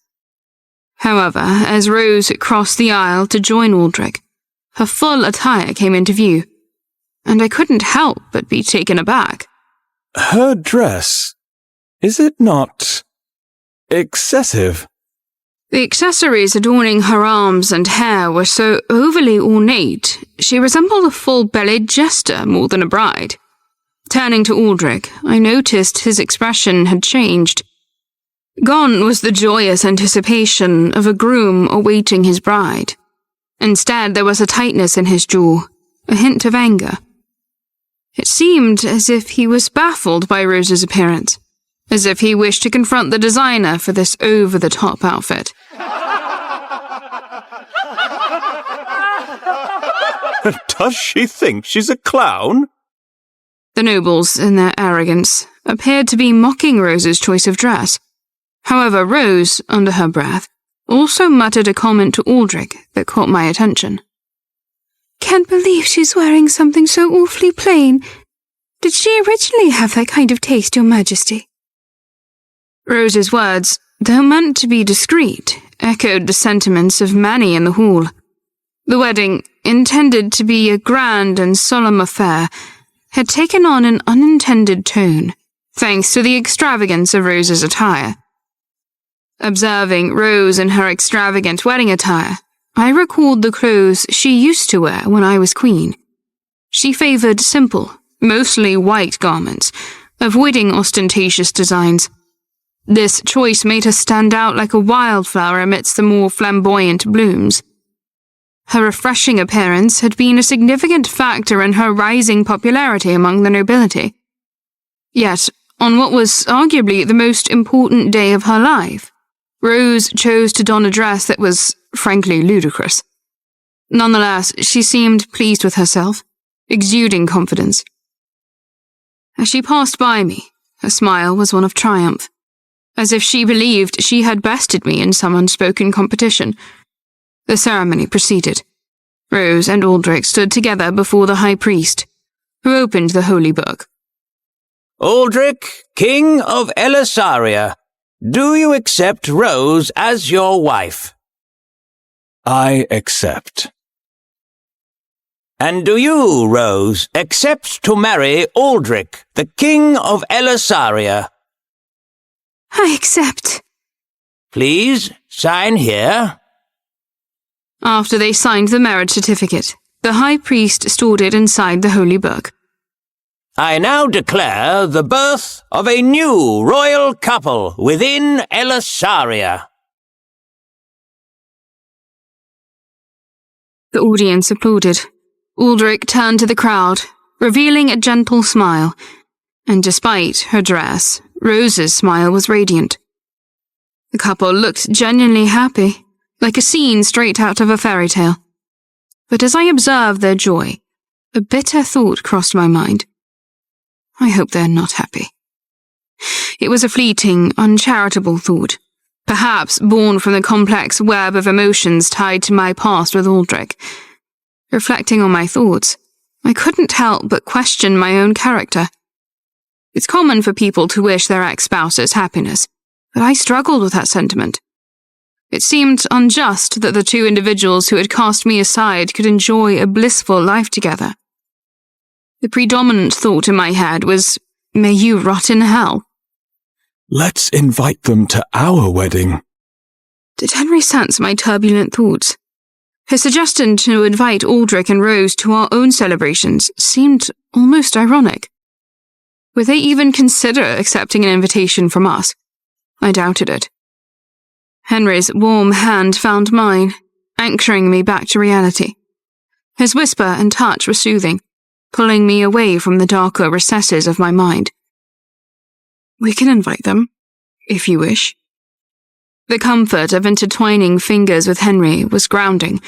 However, as Rose crossed the aisle to join Aldrich, her full attire came into view, and I couldn't help but be taken aback. Her dress, is it not excessive? The accessories adorning her arms and hair were so overly ornate, she resembled a full-bellied jester more than a bride. Turning to Aldrich, I noticed his expression had changed. Gone was the joyous anticipation of a groom awaiting his bride. Instead, there was a tightness in his jaw, a hint of anger. It seemed as if he was baffled by Rose's appearance, as if he wished to confront the designer for this over-the-top outfit. Does she think she's a clown? The nobles, in their arrogance, appeared to be mocking Rose's choice of dress. However, Rose, under her breath, also muttered a comment to Aldrich that caught my attention. "Can't believe she's wearing something so awfully plain. Did she originally have that kind of taste, Your Majesty?" Rose's words, though meant to be discreet, echoed the sentiments of many in the hall. The wedding, intended to be a grand and solemn affair, had taken on an unintended tone, thanks to the extravagance of Rose's attire. Observing Rose in her extravagant wedding attire, I recalled the clothes she used to wear when I was queen. She favored simple, mostly white garments, avoiding ostentatious designs. This choice made her stand out like a wildflower amidst the more flamboyant blooms. Her refreshing appearance had been a significant factor in her rising popularity among the nobility. Yet, on what was arguably the most important day of her life, Rose chose to don a dress that was, frankly, ludicrous. Nonetheless, she seemed pleased with herself, exuding confidence. As she passed by me, her smile was one of triumph, as if she believed she had bested me in some unspoken competition. The ceremony proceeded. Rose and Aldrich stood together before the high priest, who opened the holy book. Aldrich, King of Elisaria, do you accept Rose as your wife? I accept. And do you, Rose, accept to marry Aldrich, the King of Elisaria? I accept. Please sign here. After they signed the marriage certificate, the high priest stored it inside the holy book. I now declare the birth of a new royal couple within Elisaria. The audience applauded. Aldrich turned to the crowd, revealing a gentle smile, and despite her dress, Rose's smile was radiant. The couple looked genuinely happy, like a scene straight out of a fairy tale. But as I observed their joy, a bitter thought crossed my mind. I hope they're not happy. It was a fleeting, uncharitable thought, perhaps born from the complex web of emotions tied to my past with Aldrich. Reflecting on my thoughts, I couldn't help but question my own character. It's common for people to wish their ex-spouses happiness, but I struggled with that sentiment. It seemed unjust that the two individuals who had cast me aside could enjoy a blissful life together. The predominant thought in my head was, may you rot in hell. Let's invite them to our wedding. Did Henry sense my turbulent thoughts? His suggestion to invite Aldrich and Rose to our own celebrations seemed almost ironic. Would they even consider accepting an invitation from us? I doubted it. Henry's warm hand found mine, anchoring me back to reality. His whisper and touch were soothing, pulling me away from the darker recesses of my mind. We can invite them, if you wish. The comfort of intertwining fingers with Henry was grounding,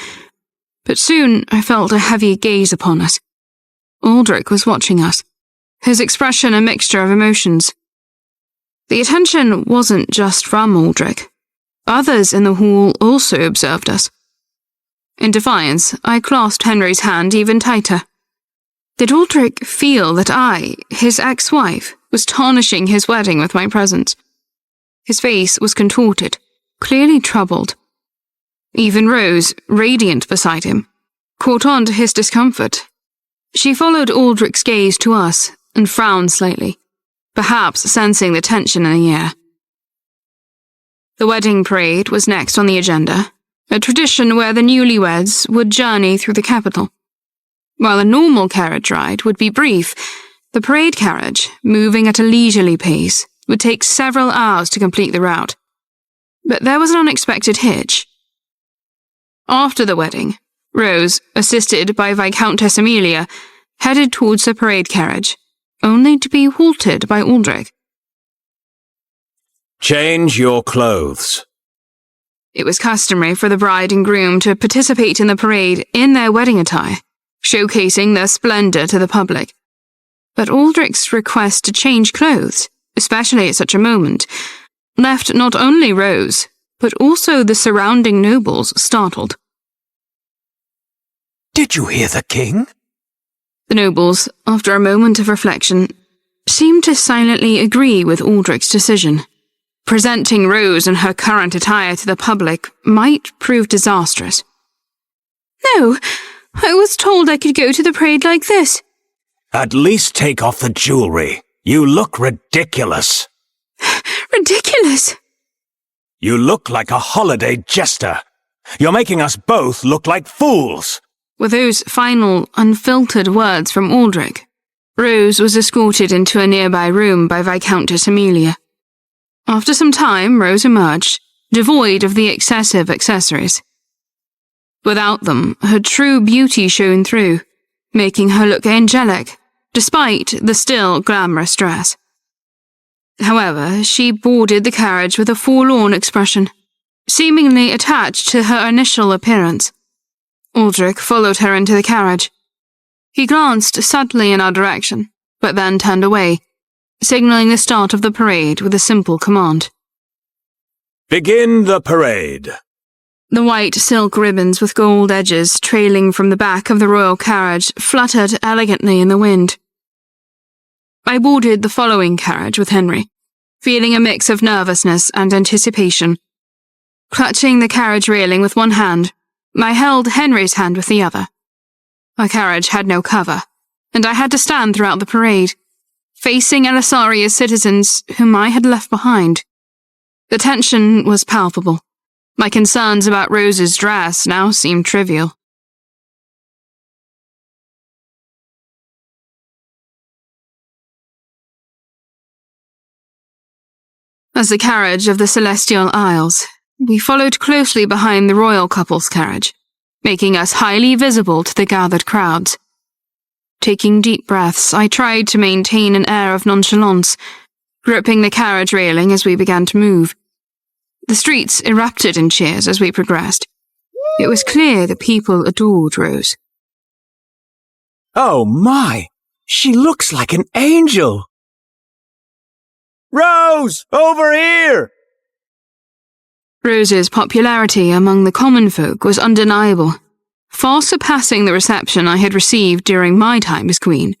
but soon I felt a heavy gaze upon us. Aldrich was watching us, his expression a mixture of emotions. The attention wasn't just from Aldrich. Others in the hall also observed us. In defiance, I clasped Henry's hand even tighter. Did Aldrich feel that I, his ex-wife, was tarnishing his wedding with my presence? His face was contorted, clearly troubled. Even Rose, radiant beside him, caught on to his discomfort. She followed Aldrich's gaze to us and frowned slightly, perhaps sensing the tension in the air. The wedding parade was next on the agenda, a tradition where the newlyweds would journey through the capital. While a normal carriage ride would be brief, the parade carriage, moving at a leisurely pace, would take several hours to complete the route. But there was an unexpected hitch. After the wedding, Rose, assisted by Viscountess Amelia, headed towards the parade carriage, only to be halted by Aldrich. Change your clothes. It was customary for the bride and groom to participate in the parade in their wedding attire, showcasing their splendor to the public. But Aldrich's request to change clothes, especially at such a moment, left not only Rose, but also the surrounding nobles startled. Did you hear the king? The nobles, after a moment of reflection, seemed to silently agree with Aldrich's decision. Presenting Rose in her current attire to the public might prove disastrous. No, I was told I could go to the parade like this. At least take off the jewelry. You look ridiculous. Ridiculous? You look like a holiday jester. You're making us both look like fools. With those final, unfiltered words from Aldrich, Rose was escorted into a nearby room by Viscountess Amelia. After some time, Rose emerged, devoid of the excessive accessories. Without them, her true beauty shone through, making her look angelic, despite the still glamorous dress. However, she boarded the carriage with a forlorn expression, seemingly attached to her initial appearance. Aldrich followed her into the carriage. He glanced subtly in our direction, but then turned away, signaling the start of the parade with a simple command. Begin the parade. The white silk ribbons with gold edges trailing from the back of the royal carriage fluttered elegantly in the wind. I boarded the following carriage with Henry, feeling a mix of nervousness and anticipation. Clutching the carriage railing with one hand, I held Henry's hand with the other. Our carriage had no cover, and I had to stand throughout the parade, facing Elisaria's citizens whom I had left behind. The tension was palpable. My concerns about Rose's dress now seemed trivial. As the carriage of the Celestial Isles, we followed closely behind the royal couple's carriage, making us highly visible to the gathered crowds. Taking deep breaths, I tried to maintain an air of nonchalance, gripping the carriage railing as we began to move. The streets erupted in cheers as we progressed. It was clear that people adored Rose. Oh my! She looks like an angel! Rose! Over here! Rose's popularity among the common folk was undeniable, far surpassing the reception I had received during my time as queen.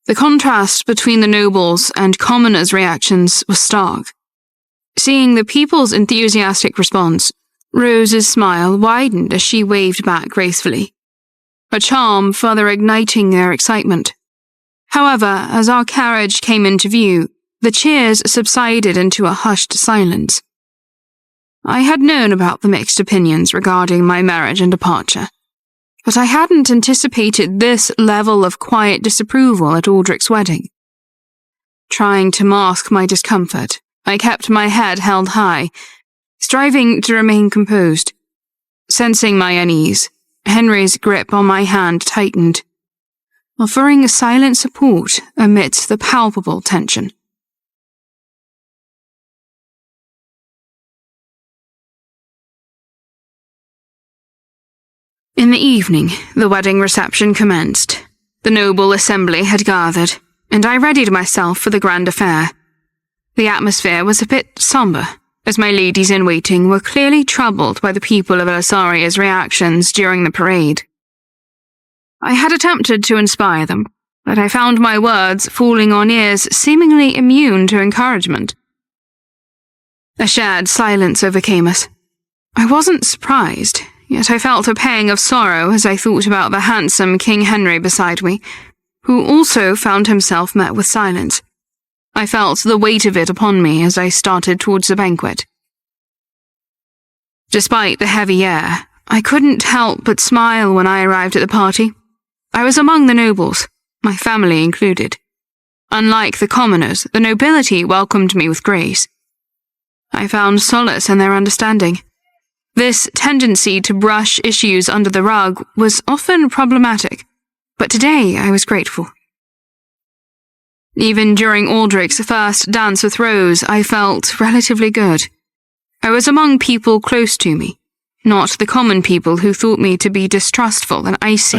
The contrast between the nobles' and commoners' reactions was stark. Seeing the people's enthusiastic response, Rose's smile widened as she waved back gracefully, her charm further igniting their excitement. However, as our carriage came into view, the cheers subsided into a hushed silence. I had known about the mixed opinions regarding my marriage and departure, but I hadn't anticipated this level of quiet disapproval at Aldrich's wedding. Trying to mask my discomfort, I kept my head held high, striving to remain composed. Sensing my unease, Henry's grip on my hand tightened, offering silent support amidst the palpable tension. In the evening, the wedding reception commenced. The noble assembly had gathered, and I readied myself for the grand affair. The atmosphere was a bit somber, as my ladies-in-waiting were clearly troubled by the people of Elisaria's reactions during the parade. I had attempted to inspire them, but I found my words falling on ears seemingly immune to encouragement. A shared silence overcame us. I wasn't surprised, yet I felt a pang of sorrow as I thought about the handsome King Henry beside me, who also found himself met with silence. I felt the weight of it upon me as I started towards the banquet. Despite the heavy air, I couldn't help but smile when I arrived at the party. I was among the nobles, my family included. Unlike the commoners, the nobility welcomed me with grace. I found solace in their understanding. This tendency to brush issues under the rug was often problematic, but today I was grateful. Even during Aldrich's first dance with Rose, I felt relatively good. I was among people close to me, not the common people who thought me to be distrustful and icy.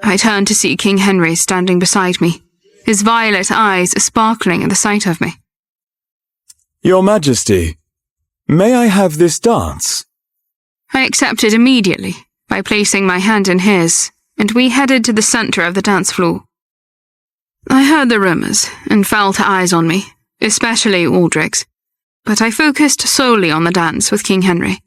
I turned to see King Henry standing beside me, his violet eyes sparkling at the sight of me. Your Majesty, may I have this dance? I accepted immediately by placing my hand in his, and we headed to the center of the dance floor. I heard the rumors and felt eyes on me, especially Aldrich's, but I focused solely on the dance with King Henry.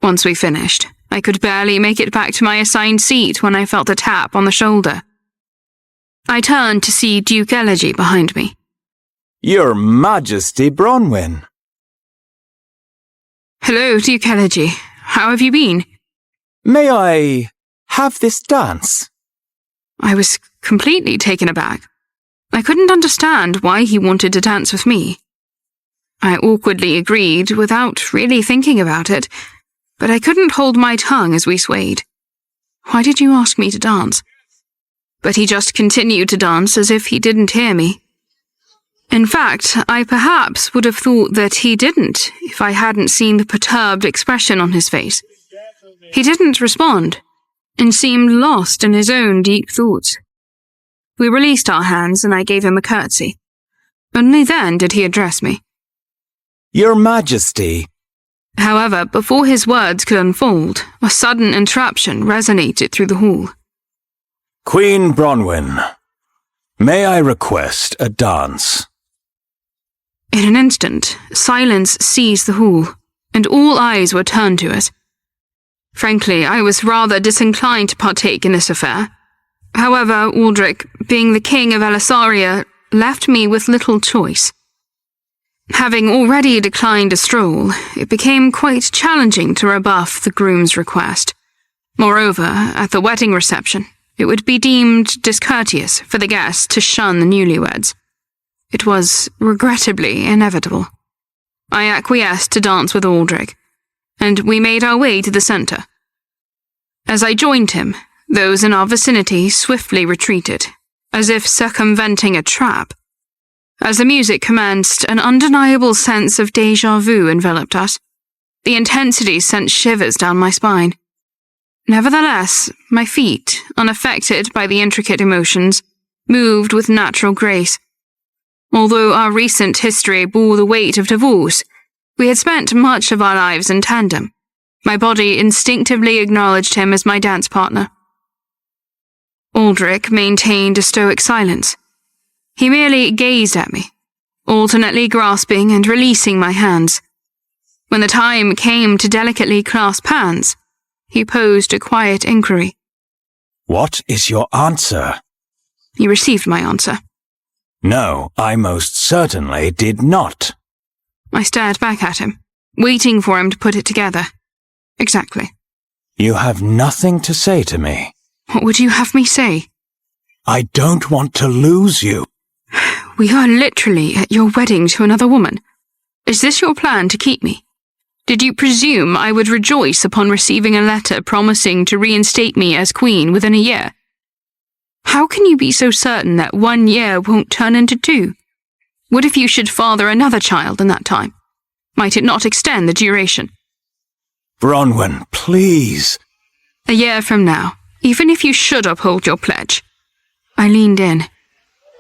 Once we finished, I could barely make it back to my assigned seat when I felt a tap on the shoulder. I turned to see Duke Elegy behind me. Your Majesty Bronwyn. Hello, Duke Elegy. How have you been? May I have this dance? I was completely taken aback. I couldn't understand why he wanted to dance with me. I awkwardly agreed without really thinking about it, but I couldn't hold my tongue as we swayed. Why did you ask me to dance? But he just continued to dance as if he didn't hear me. In fact, I perhaps would have thought that he didn't if I hadn't seen the perturbed expression on his face. He didn't respond, and seemed lost in his own deep thoughts. We released our hands and I gave him a curtsy. Only then did he address me. Your Majesty. However, before his words could unfold, a sudden interruption resonated through the hall. Queen Bronwyn, May I request a dance? In an instant, silence seized the hall, and all eyes were turned to us. Frankly, I was rather disinclined to partake in this affair. However, Aldrich, being the king of Elysaria, left me with little choice. Having already declined a stroll, it became quite challenging to rebuff the groom's request. Moreover, at the wedding reception, it would be deemed discourteous for the guests to shun the newlyweds. It was, regrettably, inevitable. I acquiesced to dance with Aldrich, and we made our way to the centre. As I joined him, those in our vicinity swiftly retreated, as if circumventing a trap. As the music commenced, an undeniable sense of déjà vu enveloped us. The intensity sent shivers down my spine. Nevertheless, my feet, unaffected by the intricate emotions, moved with natural grace. Although our recent history bore the weight of divorce, we had spent much of our lives in tandem. My body instinctively acknowledged him as my dance partner. Aldrich maintained a stoic silence. He merely gazed at me, alternately grasping and releasing my hands. When the time came to delicately clasp hands, he posed a quiet inquiry. What is your answer? He received my answer. No, I most certainly did not. I stared back at him, waiting for him to put it together. Exactly. You have nothing to say to me. What would you have me say? I don't want to lose you. We are literally at your wedding to another woman. Is this your plan to keep me? Did you presume I would rejoice upon receiving a letter promising to reinstate me as queen within a year? How can you be so certain that 1 year won't turn into 2? What if you should father another child in that time? Might it not extend the duration? Bronwyn, please. A year from now, even if you should uphold your pledge. I leaned in.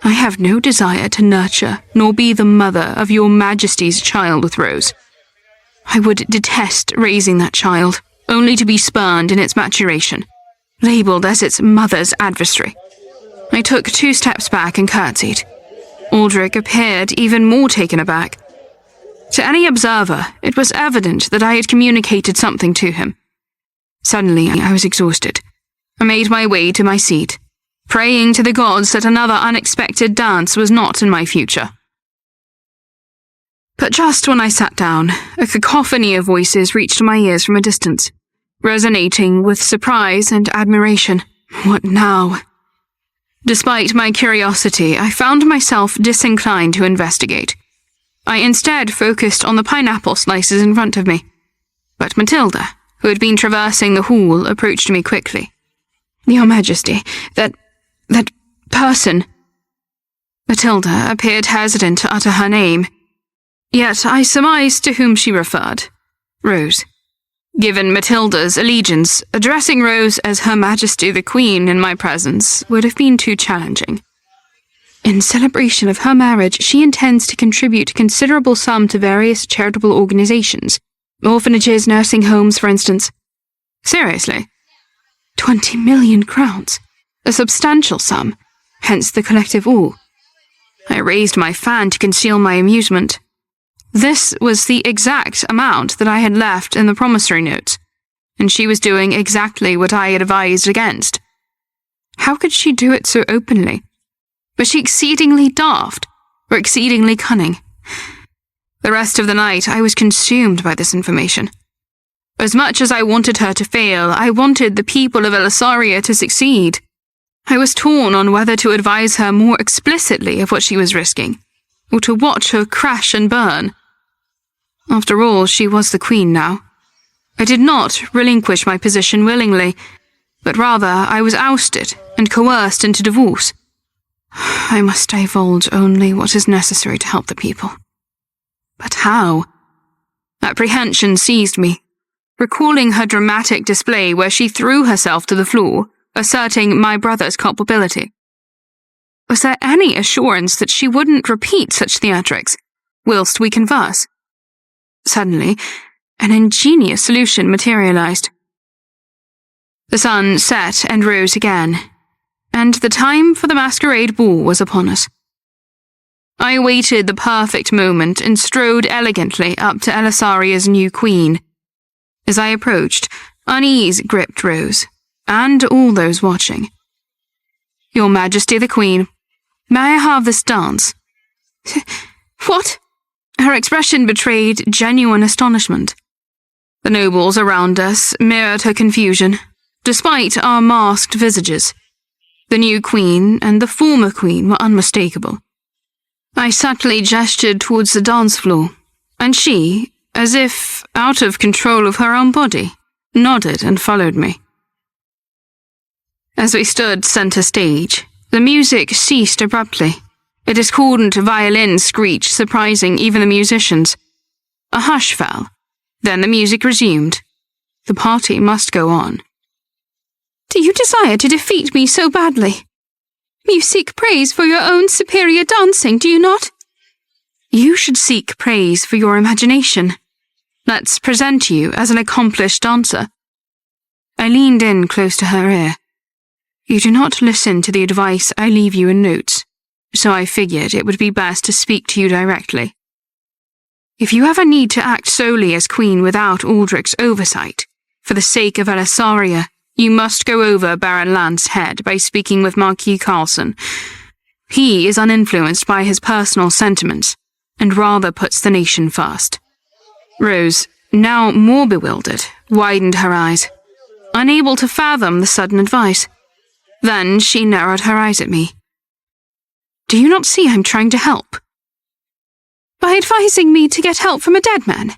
I have no desire to nurture nor be the mother of your Majesty's child with Rose. I would detest raising that child, only to be spurned in its maturation, labelled as its mother's adversary. I took 2 steps back and curtsied. Aldrich appeared even more taken aback. To any observer, it was evident that I had communicated something to him. Suddenly, I was exhausted. I made my way to my seat, praying to the gods that another unexpected dance was not in my future. But just when I sat down, a cacophony of voices reached my ears from a distance, resonating with surprise and admiration. What now? Despite my curiosity, I found myself disinclined to investigate. I instead focused on the pineapple slices in front of me. But Matilda, who had been traversing the hall, approached me quickly. Your Majesty, that person. Matilda appeared hesitant to utter her name. Yet I surmised to whom she referred. Rose. Given Matilda's allegiance, addressing Rose as Her Majesty the Queen in my presence would have been too challenging. In celebration of her marriage, she intends to contribute a considerable sum to various charitable organizations, orphanages, nursing homes, for instance. Seriously? 20 million crowns. A substantial sum, hence the collective awe. I raised my fan to conceal my amusement. This was the exact amount that I had left in the promissory notes, and she was doing exactly what I had advised against. How could she do it so openly? Was she exceedingly daft, or exceedingly cunning? The rest of the night I was consumed by this information. As much as I wanted her to fail, I wanted the people of Elysaria to succeed. I was torn on whether to advise her more explicitly of what she was risking, or to watch her crash and burn. After all, she was the queen now. I did not relinquish my position willingly, but rather I was ousted and coerced into divorce. I must divulge only what is necessary to help the people. But how? Apprehension seized me, recalling her dramatic display where she threw herself to the floor, asserting my brother's culpability. Was there any assurance that she wouldn't repeat such theatrics, whilst we converse? Suddenly, an ingenious solution materialized. The sun set and rose again. and the time for the masquerade ball was upon us. I awaited the perfect moment and strode elegantly up to Elisaria's new queen. As I approached, unease gripped Rose, and all those watching. "Your Majesty the Queen, may I have this dance?" "What?" Her expression betrayed genuine astonishment. The nobles around us mirrored her confusion, despite our masked visages. The new queen and the former queen were unmistakable. I subtly gestured towards the dance floor, and she, as if out of control of her own body, nodded and followed me. As we stood center stage, the music ceased abruptly, a discordant violin screech surprising even the musicians. A hush fell. Then the music resumed. The party must go on. "Do you desire to defeat me so badly? You seek praise for your own superior dancing, do you not?" "You should seek praise for your imagination. Let's present you as an accomplished dancer." I leaned in close to her ear. "You do not listen to the advice I leave you in notes, so I figured it would be best to speak to you directly. If you ever need to act solely as queen without Aldrich's oversight, for the sake of Elisaria, you must go over Baron Lance's head by speaking with Marquis Carlson. He is uninfluenced by his personal sentiments, and rather puts the nation first." Rose, now more bewildered, widened her eyes, unable to fathom the sudden advice. Then she narrowed her eyes at me. "Do you not see I'm trying to help?" "By advising me to get help from a dead man?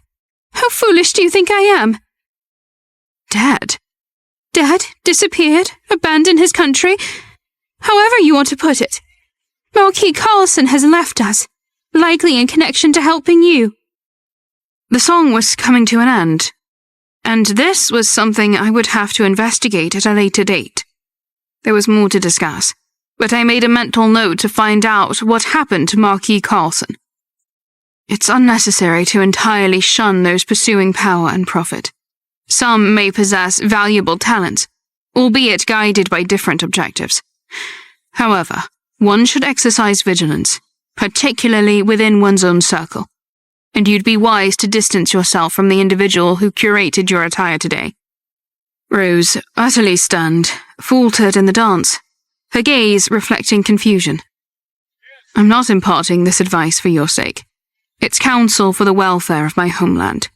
How foolish do you think I am?" "Dead?" "Dead, disappeared, abandoned his country. However you want to put it. Marquis Carlson has left us, likely in connection to helping you." The song was coming to an end, and this was something I would have to investigate at a later date. There was more to discuss, but I made a mental note to find out what happened to Marquis Carlson. It's unnecessary to entirely shun those pursuing power and profit. Some may possess valuable talents, albeit guided by different objectives. However, one should exercise vigilance, particularly within one's own circle, and you'd be wise to distance yourself from the individual who curated your attire today. Rose, utterly stunned, faltered in the dance, her gaze reflecting confusion. "I'm not imparting this advice for your sake. It's counsel for the welfare of my homeland.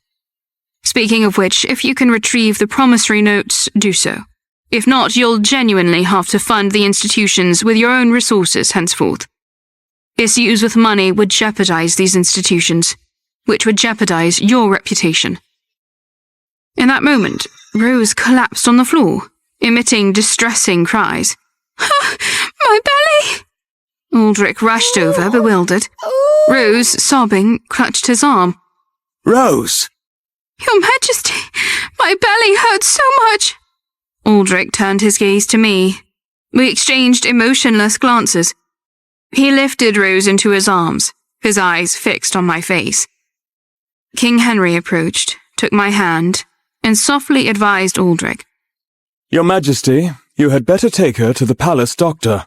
Speaking of which, if you can retrieve the promissory notes, do so. If not, you'll genuinely have to fund the institutions with your own resources henceforth. Issues with money would jeopardize these institutions, which would jeopardize your reputation." In that moment, Rose collapsed on the floor, emitting distressing cries. "My belly!" Aldrich rushed over, bewildered. Rose, sobbing, clutched his arm. Rose! "Your Majesty, my belly hurts so much." Aldrich turned his gaze to me. We exchanged emotionless glances. He lifted Rose into his arms, his eyes fixed on my face. King Henry approached, took my hand, and softly advised Aldrich. "Your Majesty, you had better take her to the palace doctor."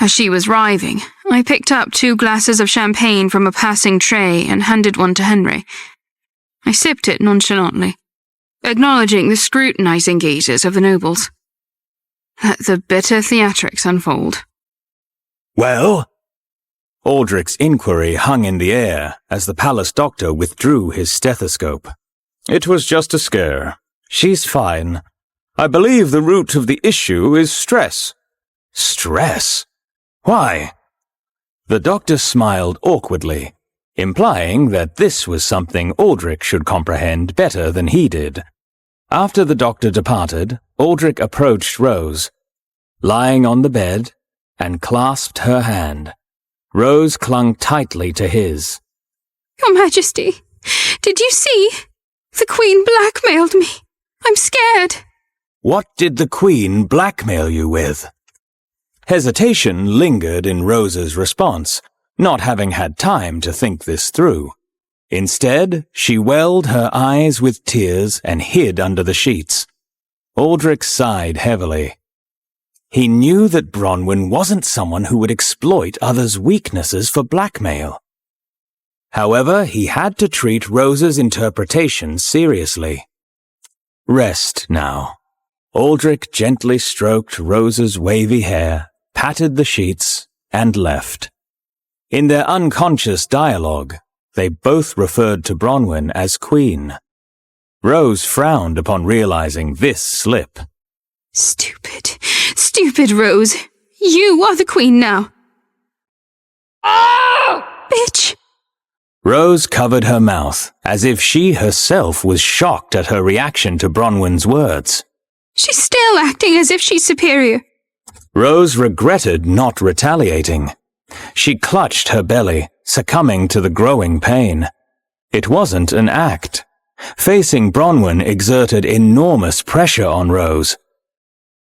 As she was writhing, I picked up 2 glasses of champagne from a passing tray and handed one to Henry. I sipped it nonchalantly, acknowledging the scrutinizing gazes of the nobles. Let the bitter theatrics unfold. Well? Aldrich's inquiry hung in the air as the palace doctor withdrew his stethoscope. "It was just a scare. She's fine. I believe the root of the issue is stress." Stress? Why? The doctor smiled awkwardly, implying that this was something Aldrich should comprehend better than he did. After the doctor departed, Aldrich approached Rose, lying on the bed, and clasped her hand. Rose clung tightly to his. "Your Majesty, did you see? The Queen blackmailed me. I'm scared." What did the Queen blackmail you with? Hesitation lingered in Rose's response, not having had time to think this through. Instead, she welled her eyes with tears and hid under the sheets. Aldrich sighed heavily. He knew that Bronwyn wasn't someone who would exploit others' weaknesses for blackmail. However, he had to treat Rose's interpretation seriously. Rest now. Aldrich gently stroked Rose's wavy hair, patted the sheets, and left. In their unconscious dialogue, they both referred to Bronwyn as Queen. Rose frowned upon realizing this slip. Stupid Rose. You are the Queen now. Oh! Bitch! Rose covered her mouth, as if she herself was shocked at her reaction to Bronwyn's words. She's still acting as if she's superior. Rose regretted not retaliating. She clutched her belly, succumbing to the growing pain. It wasn't an act. Facing Bronwyn exerted enormous pressure on Rose.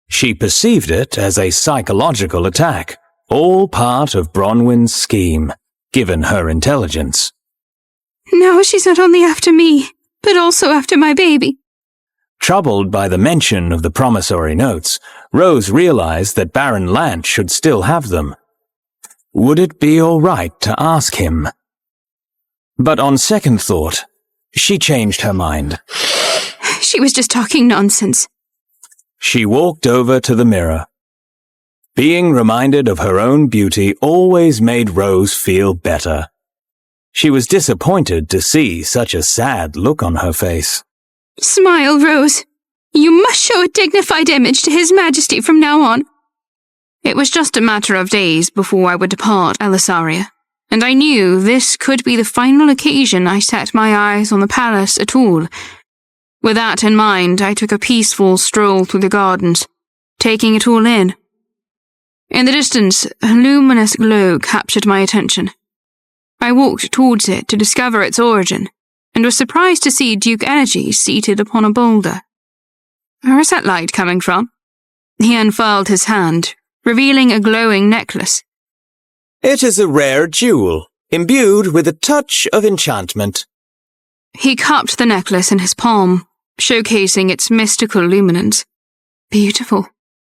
She perceived it as a psychological attack, all part of Bronwyn's scheme, given her intelligence. Now she's not only after me, but also after my baby. Troubled by the mention of the promissory notes, Rose realized that Baron Lant should still have them. Would it be all right to ask him? But on second thought, she changed her mind. She was just talking nonsense. She walked over to the mirror. Being reminded of her own beauty always made Rose feel better. She was disappointed to see such a sad look on her face. Smile, Rose. You must show a dignified image to His Majesty from now on. It was just a matter of days before I would depart Elisaria, and I knew this could be the final occasion I set my eyes on the palace at all. With that in mind, I took a peaceful stroll through the gardens, taking it all in. In the distance, a luminous glow captured my attention. I walked towards it to discover its origin, and was surprised to see Duke Energy seated upon a boulder. Where is that light coming from? He unfurled his hand, revealing a glowing necklace. It is a rare jewel, imbued with a touch of enchantment. He cupped the necklace in his palm, showcasing its mystical luminance. Beautiful.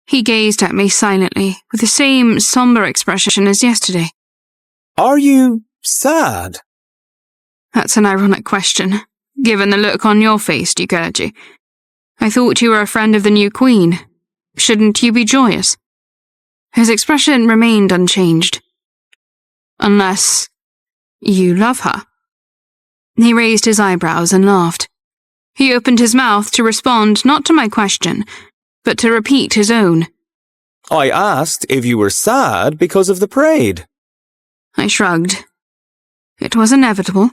He gazed at me silently, with the same somber expression as yesterday. Are you sad? That's an ironic question, given the look on your face, Duke Energy. I thought you were a friend of the new Queen. Shouldn't you be joyous? His expression remained unchanged. Unless you love her. He raised his eyebrows and laughed. He opened his mouth to respond not to my question, but to repeat his own. I asked if you were sad because of the parade. I shrugged. It was inevitable.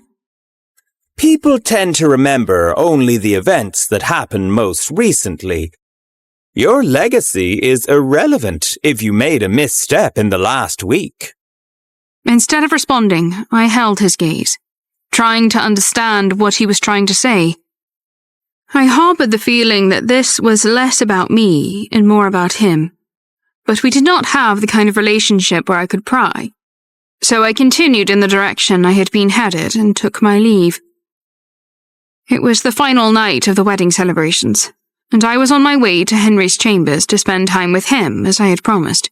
People tend to remember only the events that happened most recently. Your legacy is irrelevant if you made a misstep in the last week. Instead of responding, I held his gaze, trying to understand what he was trying to say. I harbored the feeling that this was less about me and more about him, but we did not have the kind of relationship where I could pry. So I continued in the direction I had been headed and took my leave. It was the final night of the wedding celebrations, and I was on my way to Henry's chambers to spend time with him as I had promised.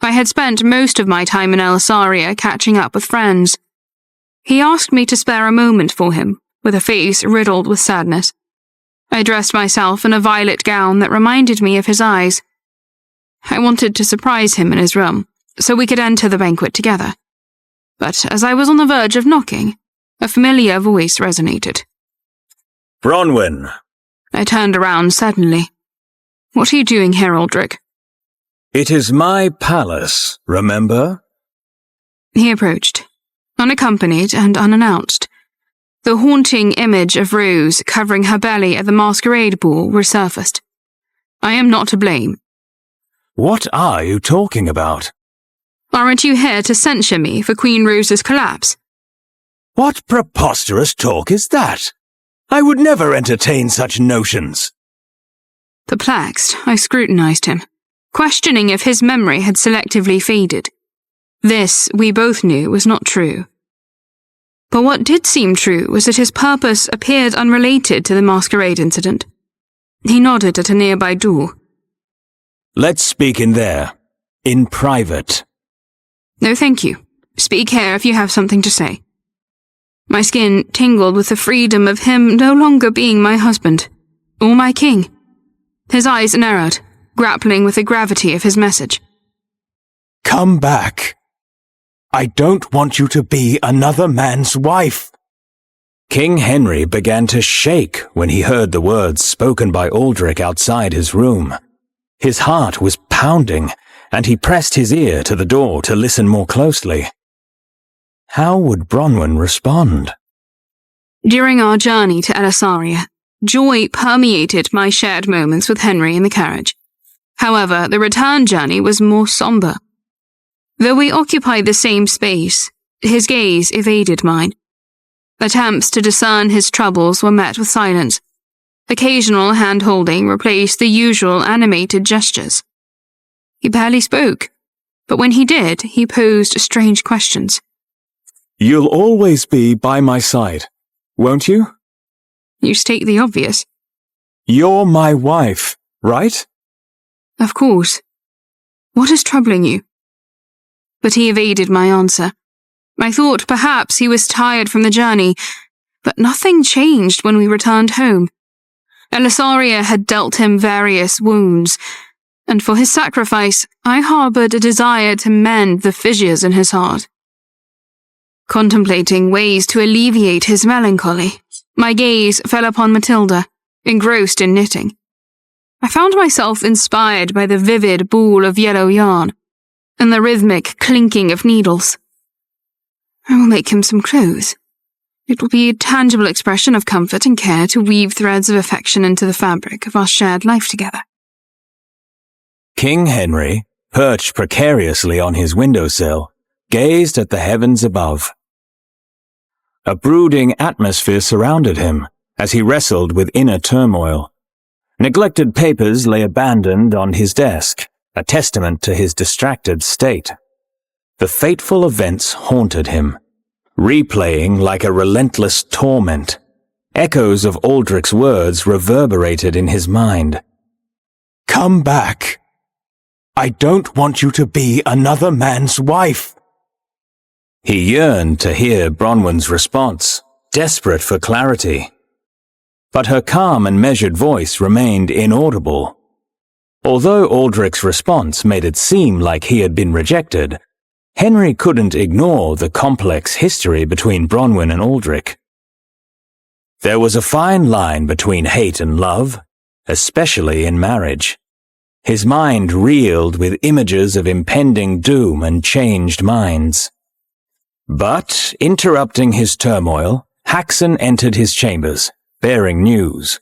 I had spent most of my time in Elisaria catching up with friends. He asked me to spare a moment for him, with a face riddled with sadness. I dressed myself in a violet gown that reminded me of his eyes. I wanted to surprise him in his room, so we could enter the banquet together. But as I was on the verge of knocking, a familiar voice resonated. Bronwyn. I turned around suddenly. What are you doing here, Aldrich? It is my palace, remember? He approached, unaccompanied and unannounced. The haunting image of Rose covering her belly at the masquerade ball resurfaced. I am not to blame. What are you talking about? Aren't you here to censure me for Queen Rose's collapse? What preposterous talk is that? I would never entertain such notions. Perplexed, I scrutinized him, questioning if his memory had selectively faded. This, we both knew, was not true. But what did seem true was that his purpose appeared unrelated to the masquerade incident. He nodded at a nearby door. Let's speak in there. In private. No, thank you. Speak here if you have something to say. My skin tingled with the freedom of him no longer being my husband, or my king. His eyes narrowed, grappling with the gravity of his message. Come back. I don't want you to be another man's wife. King Henry began to shake when he heard the words spoken by Aldrich outside his room. His heart was pounding, and he pressed his ear to the door to listen more closely. How would Bronwyn respond? During our journey to Elasaria, joy permeated my shared moments with Henry in the carriage. However, the return journey was more somber. Though we occupied the same space, his gaze evaded mine. Attempts to discern his troubles were met with silence. Occasional hand-holding replaced the usual animated gestures. He barely spoke, but when he did, he posed strange questions. You'll always be by my side, won't you? You state the obvious. You're my wife, right? Of course. What is troubling you? But he evaded my answer. I thought perhaps he was tired from the journey, but nothing changed when we returned home. Elasaria had dealt him various wounds, and for his sacrifice, I harbored a desire to mend the fissures in his heart. Contemplating ways to alleviate his melancholy, my gaze fell upon Matilda, engrossed in knitting. I found myself inspired by the vivid ball of yellow yarn and the rhythmic clinking of needles. I will make him some clothes. It will be a tangible expression of comfort and care to weave threads of affection into the fabric of our shared life together. King Henry, perched precariously on his windowsill, gazed at the heavens above. A brooding atmosphere surrounded him as he wrestled with inner turmoil. Neglected papers lay abandoned on his desk, a testament to his distracted state. The fateful events haunted him, replaying like a relentless torment. Echoes of Aldrich's words reverberated in his mind. Come back. I don't want you to be another man's wife. He yearned to hear Bronwyn's response, desperate for clarity. But her calm and measured voice remained inaudible. Although Aldrich's response made it seem like he had been rejected, Henry couldn't ignore the complex history between Bronwyn and Aldrich. There was a fine line between hate and love, especially in marriage. His mind reeled with images of impending doom and changed minds. But, interrupting his turmoil, Haxon entered his chambers, bearing news.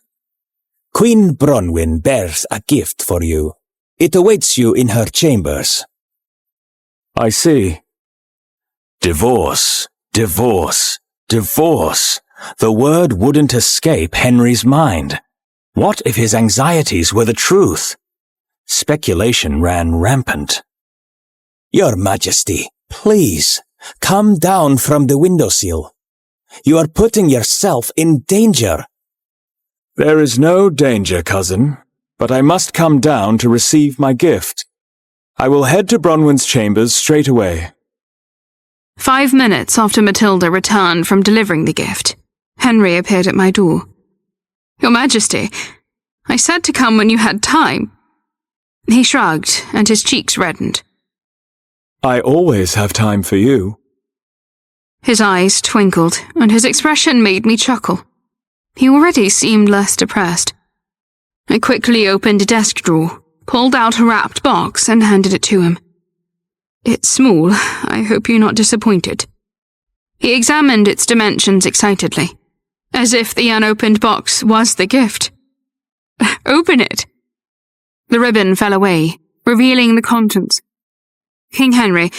Queen Bronwyn bears a gift for you. It awaits you in her chambers. I see. Divorce, divorce, divorce. The word wouldn't escape Henry's mind. What if his anxieties were the truth? Speculation ran rampant. Your Majesty, please, come down from the windowsill. You are putting yourself in danger. There is no danger, cousin, but I must come down to receive my gift. I will head to Bronwyn's chambers straight away. 5 minutes after Matilda returned from delivering the gift, Henry appeared at my door. Your Majesty, I said to come when you had time. He shrugged, and his cheeks reddened. I always have time for you. His eyes twinkled, and his expression made me chuckle. He already seemed less depressed. I quickly opened a desk drawer, pulled out a wrapped box, and handed it to him. It's small. I hope you're not disappointed. He examined its dimensions excitedly, as if the unopened box was the gift. Open it. The ribbon fell away, revealing the contents. King Henry,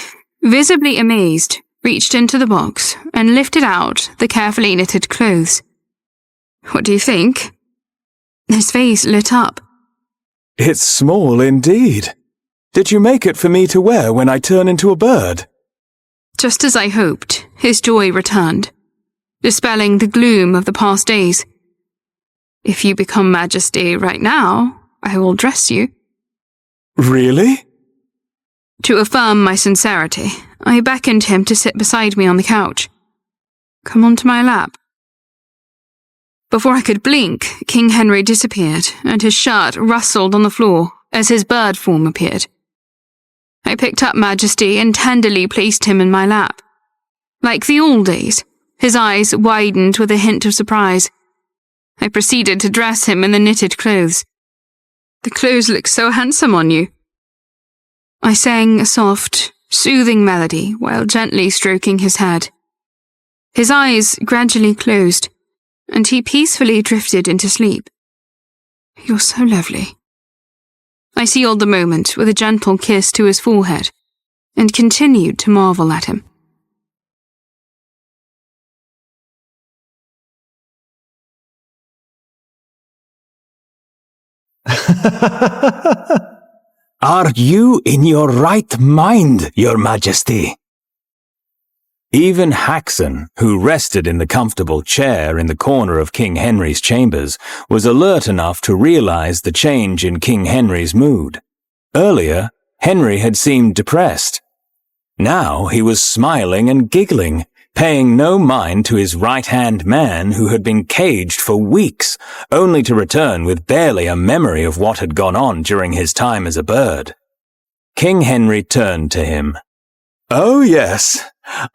visibly amazed, reached into the box and lifted out the carefully knitted clothes. What do you think? His face lit up. It's small indeed. Did you make it for me to wear when I turn into a bird? Just as I hoped, his joy returned, dispelling the gloom of the past days. If you become Majesty right now, I will dress you. Really? To affirm my sincerity, I beckoned him to sit beside me on the couch. Come onto my lap. Before I could blink, King Henry disappeared, and his shirt rustled on the floor as his bird form appeared. I picked up Majesty and tenderly placed him in my lap. Like the old days, his eyes widened with a hint of surprise. I proceeded to dress him in the knitted clothes. The clothes look so handsome on you. I sang a soft, soothing melody while gently stroking his head. His eyes gradually closed, and he peacefully drifted into sleep. You're so lovely. I sealed the moment with a gentle kiss to his forehead, and continued to marvel at him. Are you in your right mind, Your Majesty? Even Haxon, who rested in the comfortable chair in the corner of King Henry's chambers, was alert enough to realize the change in King Henry's mood. Earlier, Henry had seemed depressed. Now he was smiling and giggling, paying no mind to his right-hand man who had been caged for weeks, only to return with barely a memory of what had gone on during his time as a bird. King Henry turned to him. Oh yes,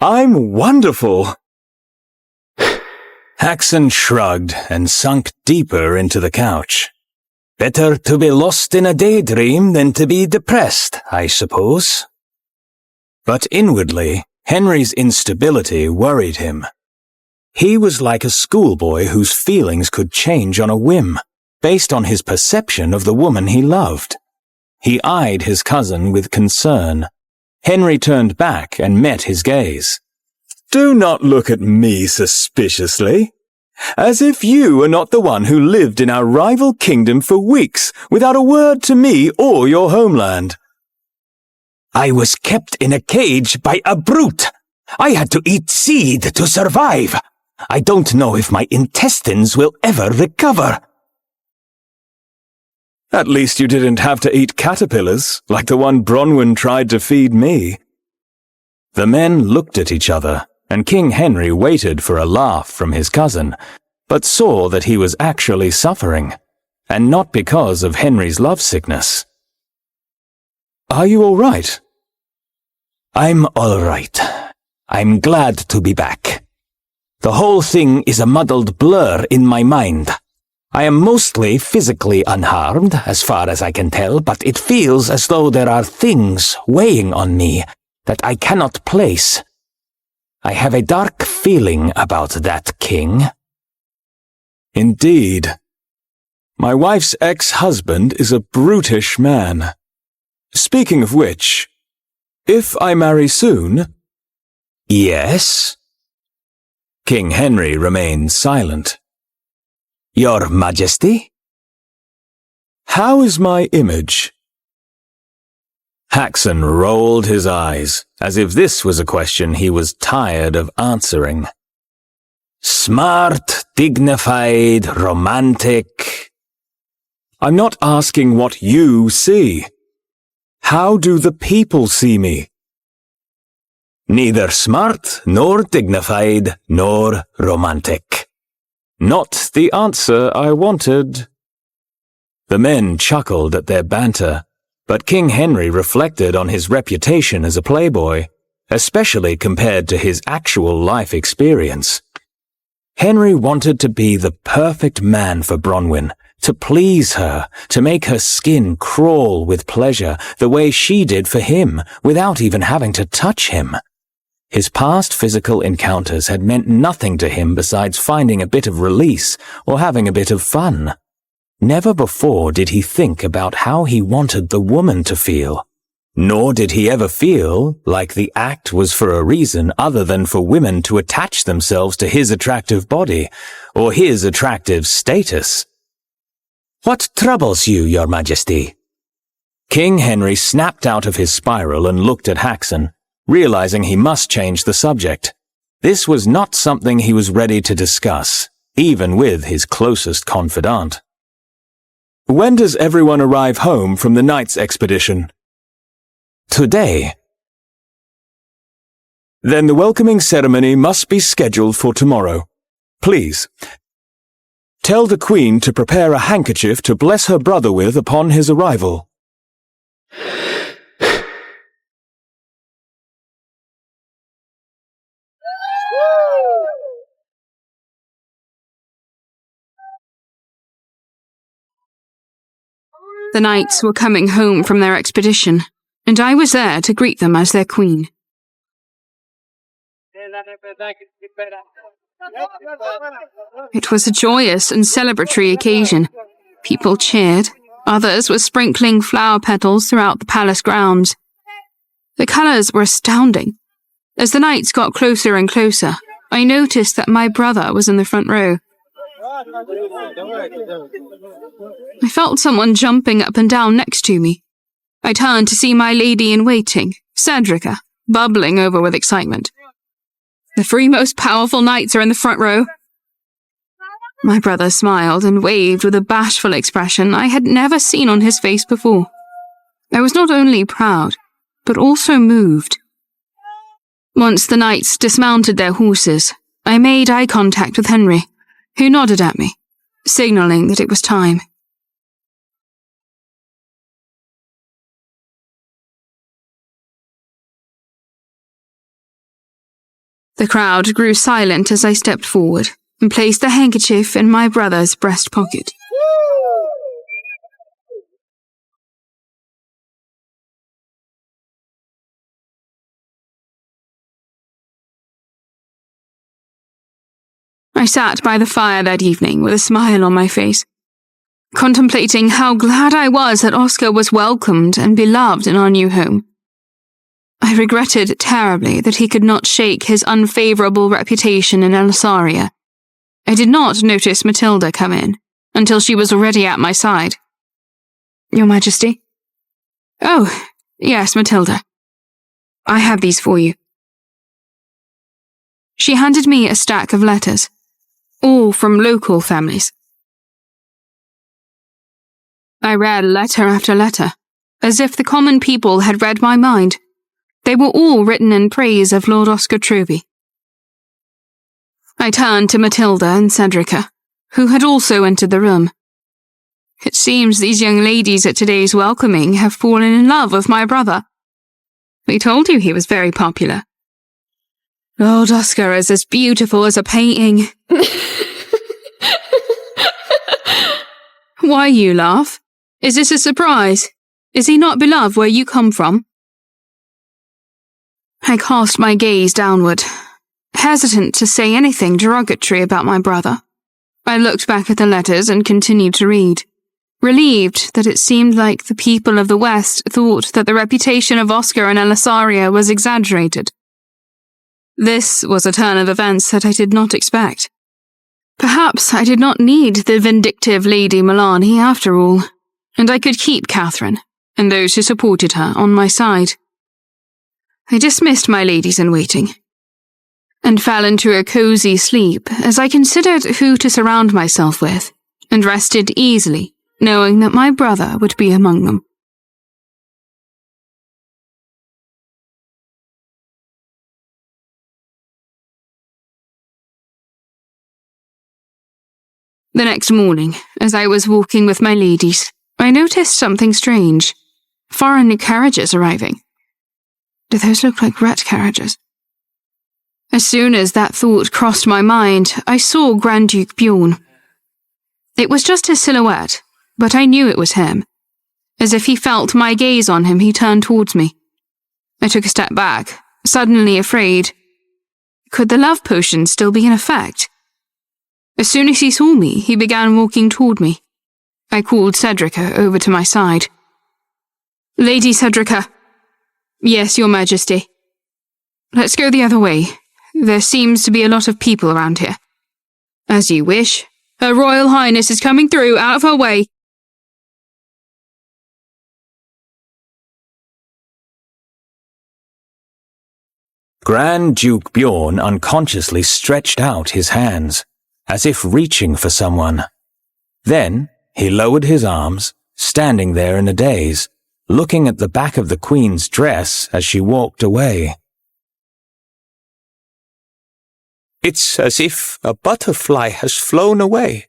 I'm wonderful. Haxon shrugged and sunk deeper into the couch. Better to be lost in a daydream than to be depressed, I suppose. But inwardly, Henry's instability worried him. He was like a schoolboy whose feelings could change on a whim, based on his perception of the woman he loved. He eyed his cousin with concern. Henry turned back and met his gaze. Do not look at me suspiciously, as if you were not the one who lived in our rival kingdom for weeks without a word to me or your homeland. I was kept in a cage by a brute. I had to eat seed to survive. I don't know if my intestines will ever recover. At least you didn't have to eat caterpillars, like the one Bronwyn tried to feed me. The men looked at each other, and King Henry waited for a laugh from his cousin, but saw that he was actually suffering, and not because of Henry's lovesickness. Are you all right? I'm all right. I'm glad to be back. The whole thing is a muddled blur in my mind. I am mostly physically unharmed, as far as I can tell, but it feels as though there are things weighing on me that I cannot place. I have a dark feeling about that, King. Indeed. My wife's ex-husband is a brutish man. Speaking of which, if I marry soon... Yes? King Henry remained silent. Your Majesty? How is my image? Haxon rolled his eyes, as if this was a question he was tired of answering. Smart, dignified, romantic. I'm not asking what you see. How do the people see me? Neither smart, nor dignified, nor romantic. Not the answer I wanted. The men chuckled at their banter, but King Henry reflected on his reputation as a playboy, especially compared to his actual life experience. Henry wanted to be the perfect man for Bronwyn, to please her, to make her skin crawl with pleasure the way she did for him, without even having to touch him. His past physical encounters had meant nothing to him besides finding a bit of release or having a bit of fun. Never before did he think about how he wanted the woman to feel. Nor did he ever feel like the act was for a reason other than for women to attach themselves to his attractive body or his attractive status. What troubles you, Your Majesty? King Henry snapped out of his spiral and looked at Haxon, realizing he must change the subject. This was not something he was ready to discuss, even with his closest confidant. When does everyone arrive home from the night's expedition? Today. Then the welcoming ceremony must be scheduled for tomorrow. Please. Tell the Queen to prepare a handkerchief to bless her brother with upon his arrival. The knights were coming home from their expedition, and I was there to greet them as their queen. It was a joyous and celebratory occasion. People cheered, others were sprinkling flower petals throughout the palace grounds. The colours were astounding. As the knights got closer and closer, I noticed that my brother was in the front row. I felt someone jumping up and down next to me. I turned to see my lady-in-waiting, Cedrica, bubbling over with excitement. The 3 most powerful knights are in the front row. My brother smiled and waved with a bashful expression I had never seen on his face before. I was not only proud, but also moved. Once the knights dismounted their horses, I made eye contact with Henry, who nodded at me, signaling that it was time. The crowd grew silent as I stepped forward and placed the handkerchief in my brother's breast pocket. I sat by the fire that evening with a smile on my face, contemplating how glad I was that Oscar was welcomed and beloved in our new home. I regretted terribly that he could not shake his unfavourable reputation in Elysaria. I did not notice Matilda come in until she was already at my side. Your Majesty? Oh, yes, Matilda. I have these for you. She handed me a stack of letters, all from local families. I read letter after letter, as if the common people had read my mind. They were all written in praise of Lord Oscar Truby. I turned to Matilda and Cedrica, who had also entered the room. It seems these young ladies at today's welcoming have fallen in love with my brother. We told you he was very popular. Lord Oscar is as beautiful as a painting. Why you laugh? Is this a surprise? Is he not beloved where you come from? I cast my gaze downward, hesitant to say anything derogatory about my brother. I looked back at the letters and continued to read, relieved that it seemed like the people of the West thought that the reputation of Oscar and Elysaria was exaggerated. This was a turn of events that I did not expect. Perhaps I did not need the vindictive Lady Milani after all, and I could keep Catherine and those who supported her on my side. I dismissed my ladies-in-waiting and fell into a cosy sleep as I considered who to surround myself with and rested easily, knowing that my brother would be among them. The next morning, as I was walking with my ladies, I noticed something strange. Foreign carriages arriving. Do those look like rat carriages? As soon as that thought crossed my mind, I saw Grand Duke Bjorn. It was just his silhouette, but I knew it was him. As if he felt my gaze on him, he turned towards me. I took a step back, suddenly afraid. Could the love potion still be in effect? As soon as he saw me, he began walking toward me. I called Cedrica over to my side. Lady Cedrica. Yes, Your Majesty. Let's go the other way. There seems to be a lot of people around here. As you wish. Her Royal Highness is coming through, out of her way. Grand Duke Bjorn unconsciously stretched out his hands, as if reaching for someone. Then He lowered his arms, standing there in a daze, looking at the back of the Queen's dress as she walked away. It's as if a butterfly has flown away,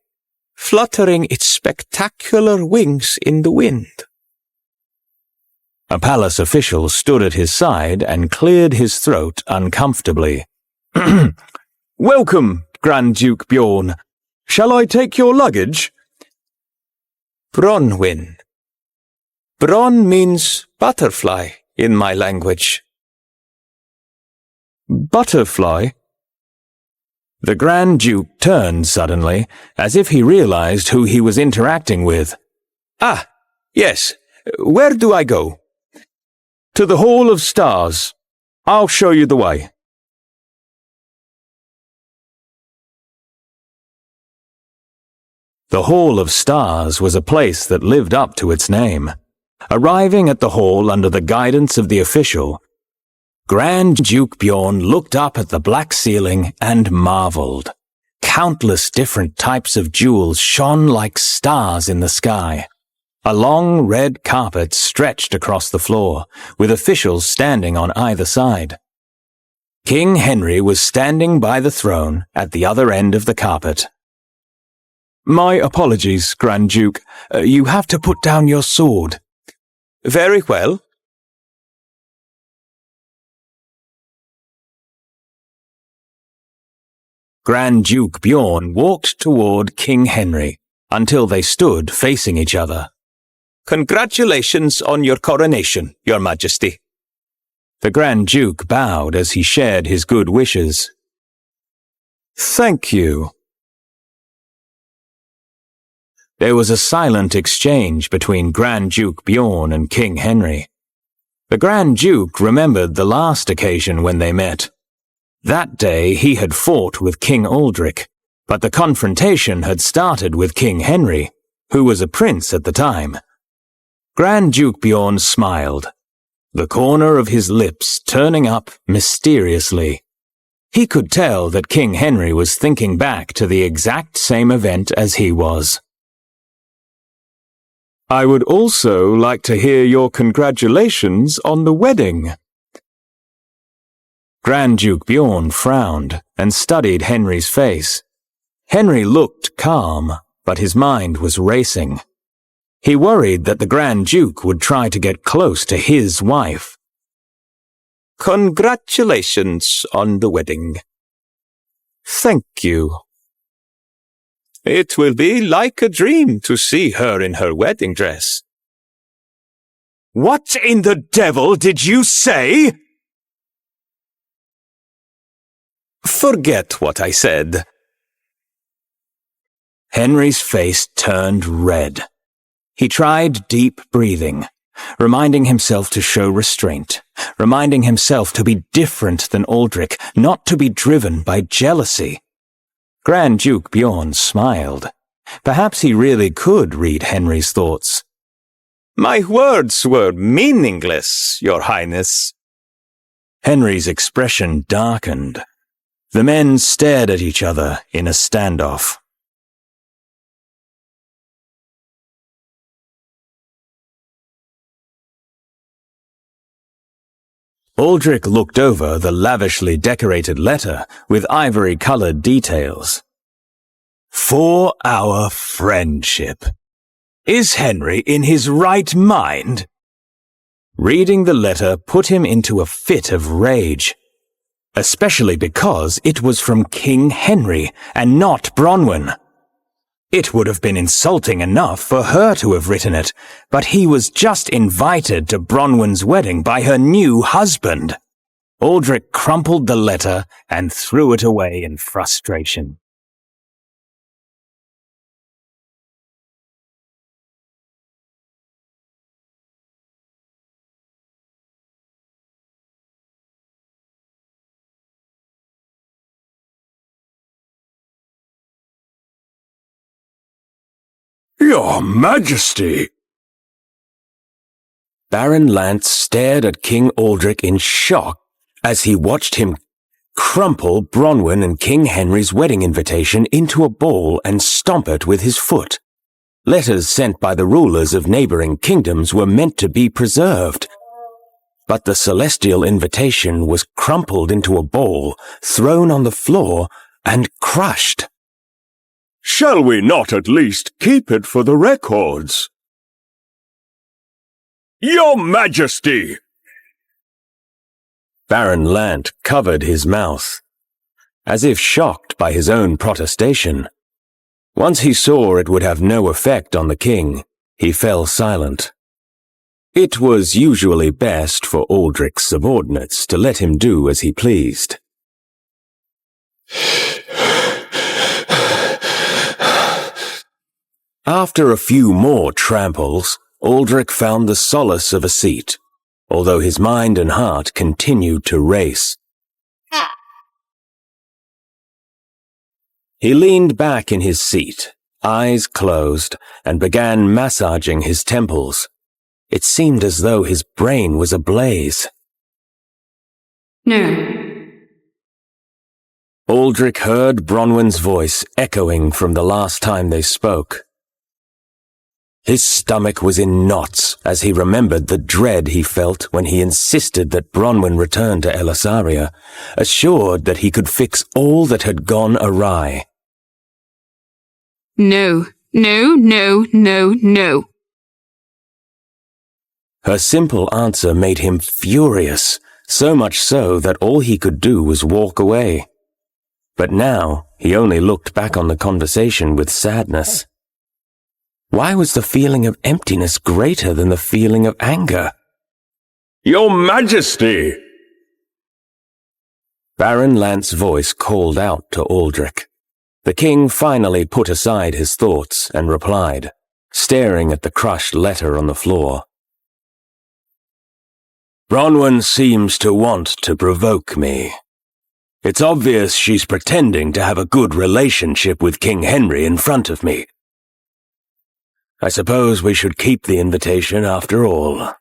fluttering its spectacular wings in the wind. A palace official stood at his side and cleared his throat uncomfortably. Welcome, Grand Duke Bjorn. Shall I take your luggage? Bronwyn. Bron means butterfly in my language. Butterfly? The Grand Duke turned suddenly, as if he realized who he was interacting with. Ah, yes. Where do I go? To the Hall of Stars. I'll show you the way. The Hall of Stars was a place that lived up to its name. Arriving at the hall under the guidance of the official, Grand Duke Bjorn looked up at the black ceiling and marveled. Countless different types of jewels shone like stars in the sky. A long red carpet stretched across the floor, with officials standing on either side. King Henry was standing by the throne at the other end of the carpet. My apologies, Grand Duke. You have to put down your sword. Very well. Grand Duke Bjorn walked toward King Henry until they stood facing each other. Congratulations on your coronation, Your Majesty. The Grand Duke bowed as he shared his good wishes. Thank you. There was a silent exchange between Grand Duke Bjorn and King Henry. The Grand Duke remembered the last occasion when they met. That day he had fought with King Aldrich, but the confrontation had started with King Henry, who was a prince at the time. Grand Duke Bjorn smiled, the corner of his lips turning up mysteriously. He could tell that King Henry was thinking back to the exact same event as he was. I would also like to hear your congratulations on the wedding. Grand Duke Bjorn frowned and studied Henry's face. Henry looked calm, but his mind was racing. He worried that the Grand Duke would try to get close to his wife. Congratulations on the wedding. Thank you. It will be like a dream to see her in her wedding dress. What in the devil did you say? Forget what I said. Henry's face turned red. He tried deep breathing, reminding himself to show restraint, reminding himself to be different than Aldrich, not to be driven by jealousy. Grand Duke Bjorn smiled. Perhaps he really could read Henry's thoughts. My words were meaningless, Your Highness. Henry's expression darkened. The men stared at each other in a standoff. Aldrich looked over the lavishly decorated letter with ivory-colored details. For our friendship. Is Henry in his right mind? Reading the letter put him into a fit of rage, especially because it was from King Henry and not Bronwyn. It would have been insulting enough for her to have written it, but he was just invited to Bronwyn's wedding by her new husband. Aldrich crumpled the letter and threw it away in frustration. Your Majesty! Baron Lance stared at King Aldrich in shock as he watched him crumple Bronwyn and King Henry's wedding invitation into a ball and stomp it with his foot. Letters sent by the rulers of neighboring kingdoms were meant to be preserved. But the celestial invitation was crumpled into a ball, thrown on the floor, and crushed. Shall we not at least keep it for the records? Your Majesty! Baron Lant covered his mouth, as if shocked by his own protestation. Once he saw it would have no effect on the king, he fell silent. It was usually best for Aldrich's subordinates to let him do as he pleased. After a few more tramples, Aldrich found the solace of a seat, although his mind and heart continued to race. He leaned back in his seat, eyes closed, and began massaging his temples. It seemed as though his brain was ablaze. No. Aldrich heard Bronwyn's voice echoing from the last time they spoke. His stomach was in knots as he remembered the dread he felt when he insisted that Bronwyn return to Elysaria, assured that he could fix all that had gone awry. No, no, no, no, no. Her simple answer made him furious, so much so that all he could do was walk away. But now he only looked back on the conversation with sadness. Why was the feeling of emptiness greater than the feeling of anger? Your Majesty! Baron Lant's voice called out to Aldrich. The king finally put aside his thoughts and replied, staring at the crushed letter on the floor. Bronwyn seems to want to provoke me. It's obvious she's pretending to have a good relationship with King Henry in front of me. I suppose we should keep the invitation after all.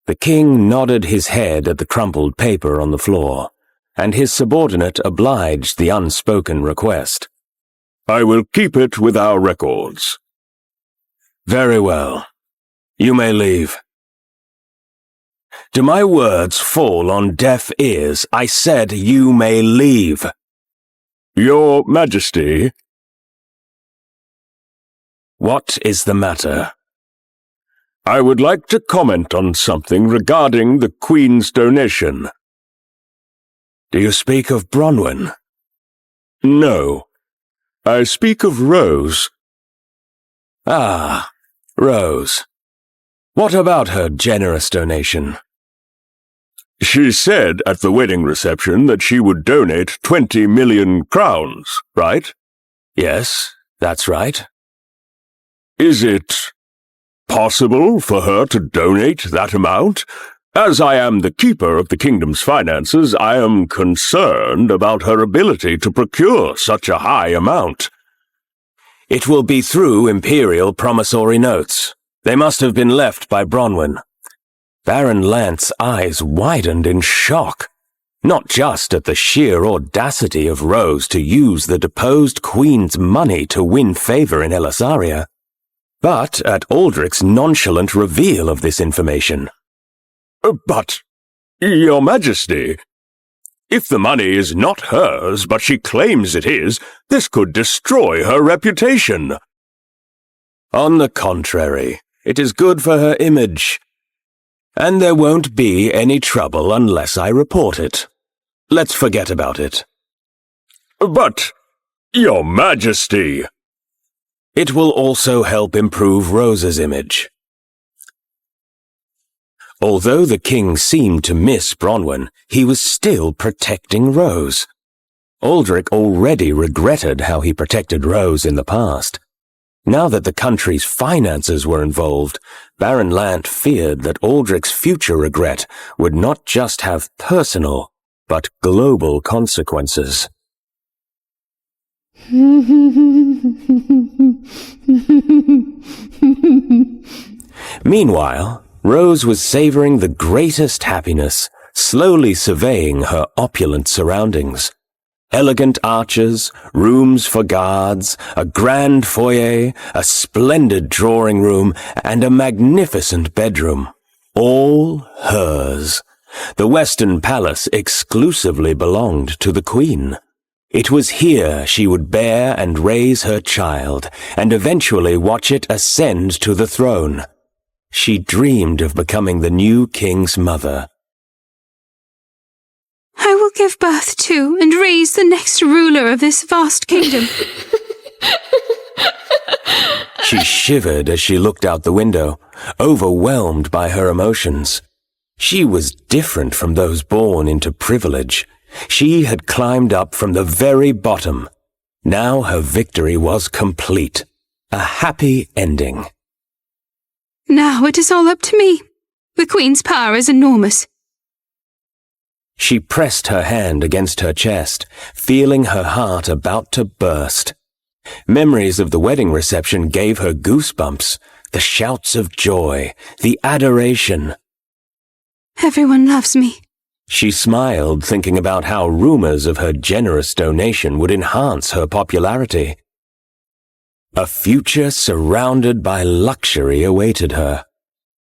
The king nodded his head at the crumpled paper on the floor, and his subordinate obliged the unspoken request. I will keep it with our records. Very well. You may leave. Do my words fall on deaf ears? I said you may leave. Your Majesty. What is the matter? I would like to comment on something regarding the Queen's donation. Do you speak of Bronwyn? No. I speak of Rose. Ah, Rose. What about her generous donation? She said at the wedding reception that she would donate 20 million crowns, right? Yes, that's right. Is it possible for her to donate that amount? As I am the keeper of the kingdom's finances, I am concerned about her ability to procure such a high amount. It will be through imperial promissory notes. They must have been left by Bronwyn. Baron Lant's eyes widened in shock, not just at the sheer audacity of Rose to use the deposed queen's money to win favor in Elysaria, but at Aldrich's nonchalant reveal of this information. But, Your Majesty, if the money is not hers, but she claims it is, this could destroy her reputation. On the contrary, it is good for her image. And there won't be any trouble unless I report it. Let's forget about it. But, Your Majesty... It will also help improve Rose's image. Although the king seemed to miss Bronwyn, he was still protecting Rose. Aldrich already regretted how he protected Rose in the past. Now that the country's finances were involved, Baron Lant feared that Aldrich's future regret would not just have personal, but global consequences. Meanwhile, Rose was savoring the greatest happiness, slowly surveying her opulent surroundings. Elegant arches, rooms for guards, a grand foyer, a splendid drawing room, and a magnificent bedroom. All hers. The Western Palace exclusively belonged to the Queen. It was here she would bear and raise her child, and eventually watch it ascend to the throne. She dreamed of becoming the new king's mother. I will give birth to and raise the next ruler of this vast kingdom. She shivered as she looked out the window, overwhelmed by her emotions. She was different from those born into privilege. She had climbed up from the very bottom. Now her victory was complete. A happy ending. Now it is all up to me. The Queen's power is enormous. She pressed her hand against her chest, feeling her heart about to burst. Memories of the wedding reception gave her goosebumps, the shouts of joy, the adoration. Everyone loves me. She smiled, thinking about how rumors of her generous donation would enhance her popularity. A future surrounded by luxury awaited her.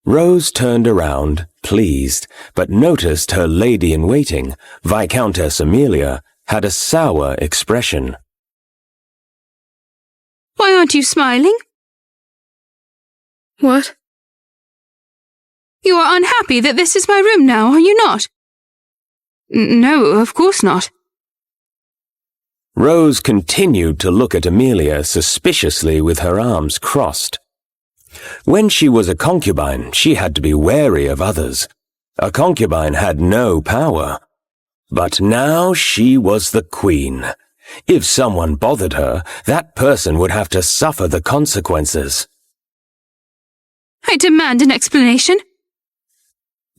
Rose turned around, pleased, but noticed her lady-in-waiting, Viscountess Amelia, had a sour expression. Why aren't you smiling? What? You are unhappy that this is my room now, are you not? No, of course not. Rose continued to look at Amelia suspiciously with her arms crossed. When she was a concubine, she had to be wary of others. A concubine had no power. But now she was the queen. If someone bothered her, that person would have to suffer the consequences. I demand an explanation.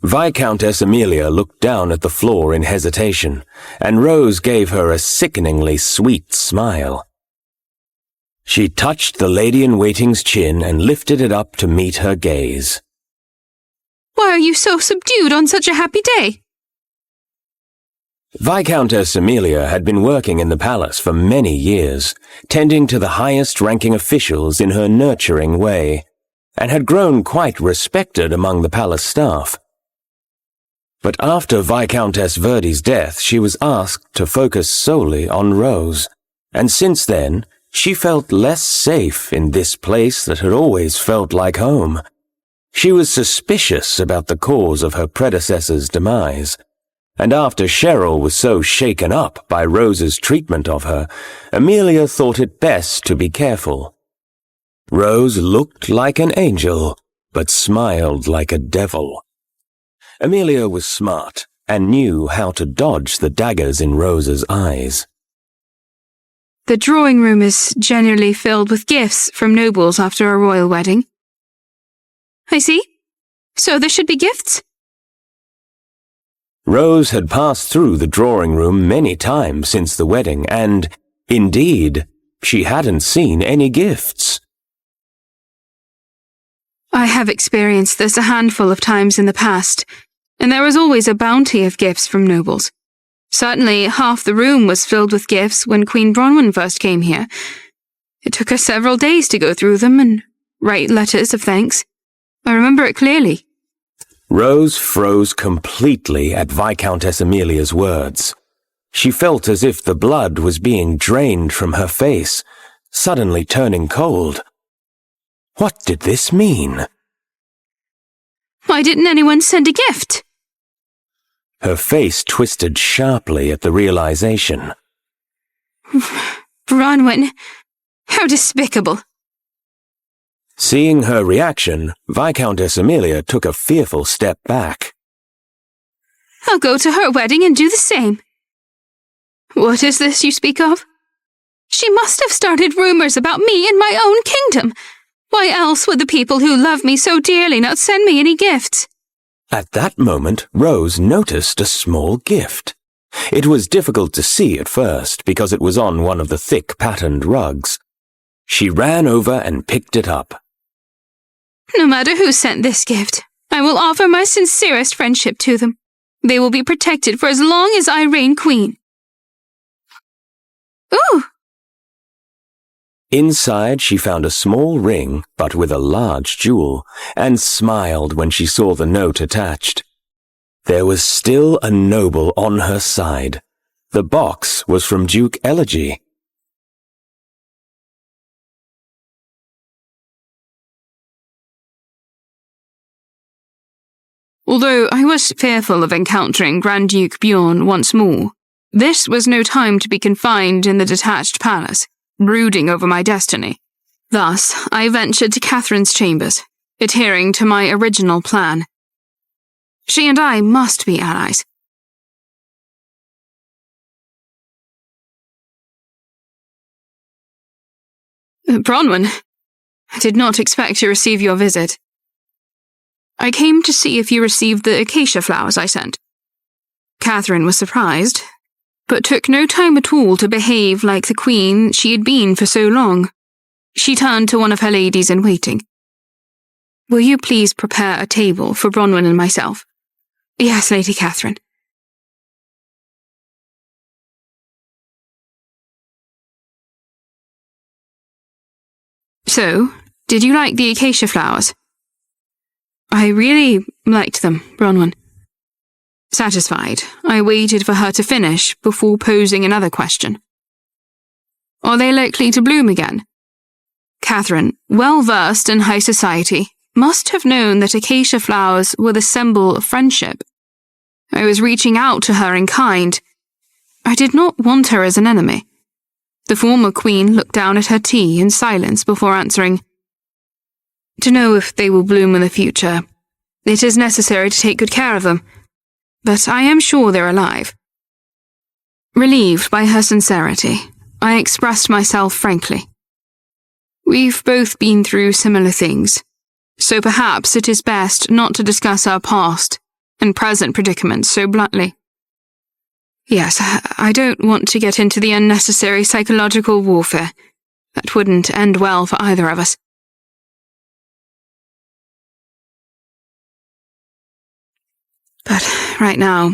Viscountess Amelia looked down at the floor in hesitation, and Rose gave her a sickeningly sweet smile. She touched the lady-in-waiting's chin and lifted it up to meet her gaze. Why are you so subdued on such a happy day? Viscountess Amelia had been working in the palace for many years, tending to the highest-ranking officials in her nurturing way, and had grown quite respected among the palace staff. But after Viscountess Verdi's death, she was asked to focus solely on Rose, and since then, she felt less safe in this place that had always felt like home. She was suspicious about the cause of her predecessor's demise, and after Cheryl was so shaken up by Rose's treatment of her, Amelia thought it best to be careful. Rose looked like an angel, but smiled like a devil. Amelia was smart and knew how to dodge the daggers in Rose's eyes. The drawing room is generally filled with gifts from nobles after a royal wedding. I see. So there should be gifts? Rose had passed through the drawing room many times since the wedding, and, indeed, she hadn't seen any gifts. I have experienced this a handful of times in the past, and there was always a bounty of gifts from nobles. Certainly, half the room was filled with gifts when Queen Bronwyn first came here. It took her several days to go through them and write letters of thanks. I remember it clearly. Rose froze completely at Viscountess Amelia's words. She felt as if the blood was being drained from her face, suddenly turning cold. What did this mean? Why didn't anyone send a gift? Her face twisted sharply at the realization. Bronwyn, how despicable. Seeing her reaction, Viscountess Amelia took a fearful step back. I'll go to her wedding and do the same. What is this you speak of? She must have started rumors about me in my own kingdom. Why else would the people who love me so dearly not send me any gifts? At that moment, Rose noticed a small gift. It was difficult to see at first because it was on one of the thick patterned rugs. She ran over and picked it up. No matter who sent this gift, I will offer my sincerest friendship to them. They will be protected for as long as I reign queen. Ooh! Inside she found a small ring, but with a large jewel, and smiled when she saw the note attached. There was still a noble on her side. The box was from Duke Elegy. Although I was fearful of encountering Grand Duke Bjorn once more, this was no time to be confined in the detached palace, brooding over my destiny. Thus, I ventured to Catherine's chambers, adhering to my original plan. She and I must be allies. Bronwyn, I did not expect to receive your visit. I came to see if you received the acacia flowers I sent. Catherine was surprised, but took no time at all to behave like the queen she had been for so long. She turned to one of her ladies-in-waiting. Will you please prepare a table for Bronwyn and myself? Yes, Lady Catherine. So, did you like the acacia flowers? I really liked them, Bronwyn. Satisfied, I waited for her to finish before posing another question. Are they likely to bloom again? Catherine, well versed in high society, must have known that acacia flowers were the symbol of friendship. I was reaching out to her in kind. I did not want her as an enemy. The former queen looked down at her tea in silence before answering. To know if they will bloom in the future, it is necessary to take good care of them, but I am sure they're alive. Relieved by her sincerity, I expressed myself frankly. We've both been through similar things, so perhaps it is best not to discuss our past and present predicaments so bluntly. Yes, I don't want to get into the unnecessary psychological warfare. That wouldn't end well for either of us. But right now,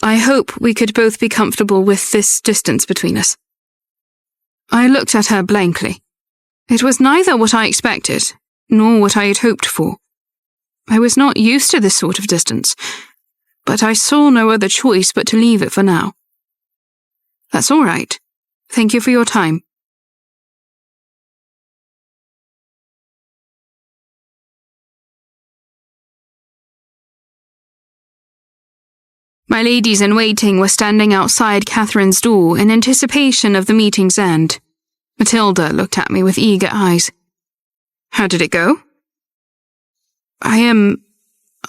I hope we could both be comfortable with this distance between us. I looked at her blankly. It was neither what I expected, nor what I had hoped for. I was not used to this sort of distance, but I saw no other choice but to leave it for now. That's all right. Thank you for your time. My ladies-in-waiting were standing outside Catherine's door in anticipation of the meeting's end. Matilda looked at me with eager eyes. How did it go? I am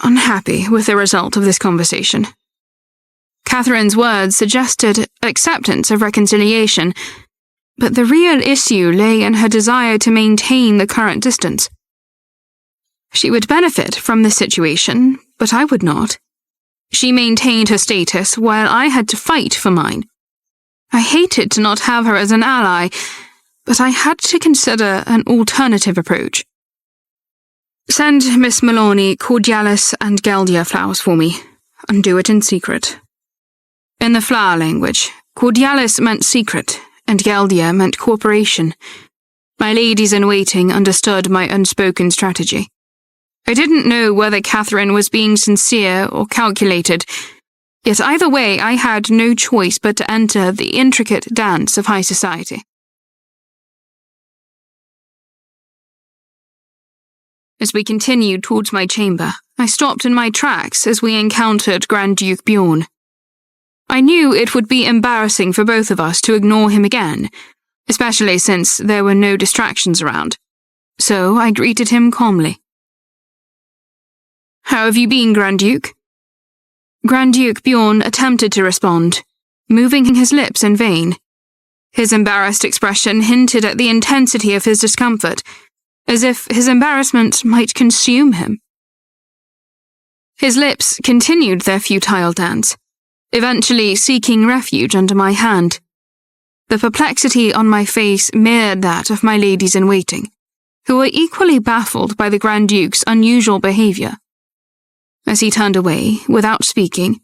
unhappy with the result of this conversation. Catherine's words suggested acceptance of reconciliation, but the real issue lay in her desire to maintain the current distance. She would benefit from this situation, but I would not. She maintained her status while I had to fight for mine. I hated to not have her as an ally, but I had to consider an alternative approach. Send Miss Maloney cordialis and Galdia flowers for me, and do it in secret. In the flower language, cordialis meant secret, and Galdia meant cooperation. My ladies-in-waiting understood my unspoken strategy. I didn't know whether Catherine was being sincere or calculated, yet either way I had no choice but to enter the intricate dance of high society. As we continued towards my chamber, I stopped in my tracks as we encountered Grand Duke Bjorn. I knew it would be embarrassing for both of us to ignore him again, especially since there were no distractions around, so I greeted him calmly. How have you been, Grand Duke? Grand Duke Bjorn attempted to respond, moving his lips in vain. His embarrassed expression hinted at the intensity of his discomfort, as if his embarrassment might consume him. His lips continued their futile dance, eventually seeking refuge under my hand. The perplexity on my face mirrored that of my ladies-in-waiting, who were equally baffled by the Grand Duke's unusual behavior. As he turned away, without speaking,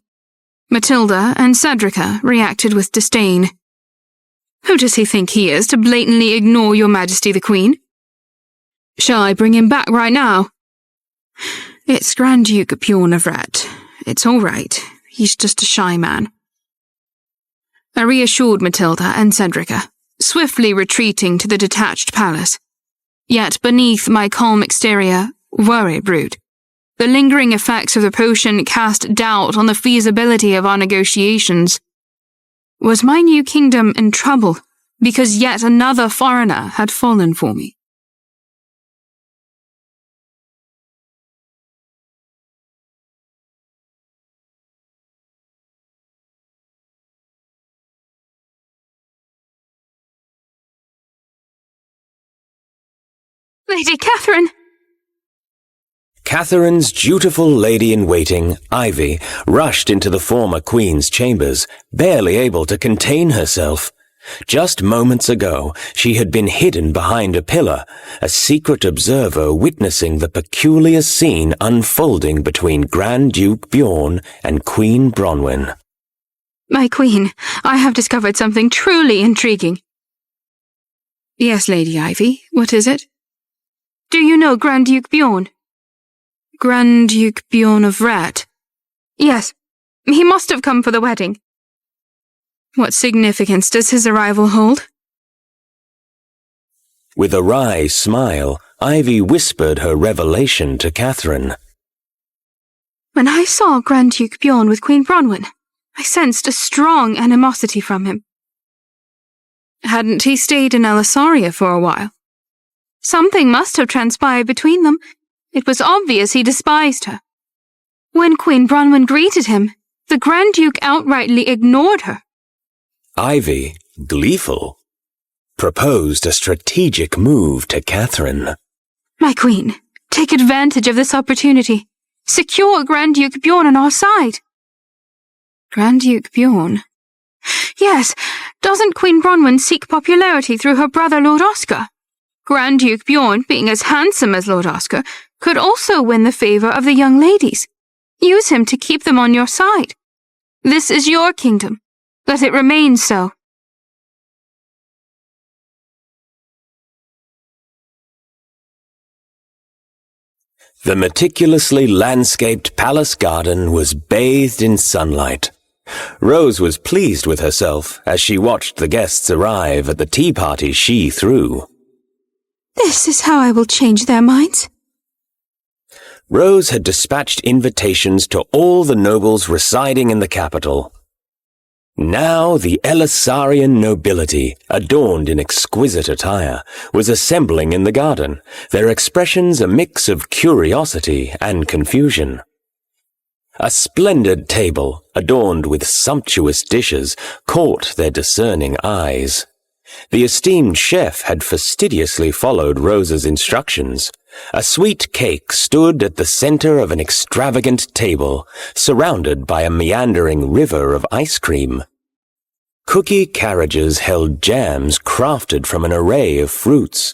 Matilda and Cedrica reacted with disdain. Who does he think he is to blatantly ignore your Majesty the Queen? Shall I bring him back right now? It's Grand Duke Bjorn of Ret. It's all right. He's just a shy man. I reassured Matilda and Cedrica, swiftly retreating to the detached palace. Yet beneath my calm exterior, worry brewed. The lingering effects of the potion cast doubt on the feasibility of our negotiations. Was my new kingdom in trouble because yet another foreigner had fallen for me? Lady Catherine! Catherine's dutiful lady-in-waiting, Ivy, rushed into the former Queen's chambers, barely able to contain herself. Just moments ago, she had been hidden behind a pillar, a secret observer witnessing the peculiar scene unfolding between Grand Duke Bjorn and Queen Bronwyn. My Queen, I have discovered something truly intriguing. Yes, Lady Ivy, what is it? Do you know Grand Duke Bjorn? Grand Duke Bjorn of Ret? Yes, he must have come for the wedding. What significance does his arrival hold? With a wry smile, Ivy whispered her revelation to Catherine. When I saw Grand Duke Bjorn with Queen Bronwyn, I sensed a strong animosity from him. Hadn't he stayed in Elisaria for a while? Something must have transpired between them. It was obvious he despised her. When Queen Bronwyn greeted him, the Grand Duke outrightly ignored her. Ivy, gleeful, proposed a strategic move to Catherine. My Queen, take advantage of this opportunity. Secure Grand Duke Bjorn on our side. Grand Duke Bjorn? Yes, doesn't Queen Bronwyn seek popularity through her brother Lord Oscar? Grand Duke Bjorn, being as handsome as Lord Oscar, could also win the favour of the young ladies. Use him to keep them on your side. This is your kingdom. Let it remain so. The meticulously landscaped palace garden was bathed in sunlight. Rose was pleased with herself as she watched the guests arrive at the tea party she threw. This is how I will change their minds. Rose had dispatched invitations to all the nobles residing in the capital. Now the Elisarian nobility, adorned in exquisite attire, was assembling in the garden, their expressions a mix of curiosity and confusion. A splendid table, adorned with sumptuous dishes, caught their discerning eyes. The esteemed chef had fastidiously followed Rose's instructions. A sweet cake stood at the center of an extravagant table, surrounded by a meandering river of ice cream. Cookie carriages held jams crafted from an array of fruits.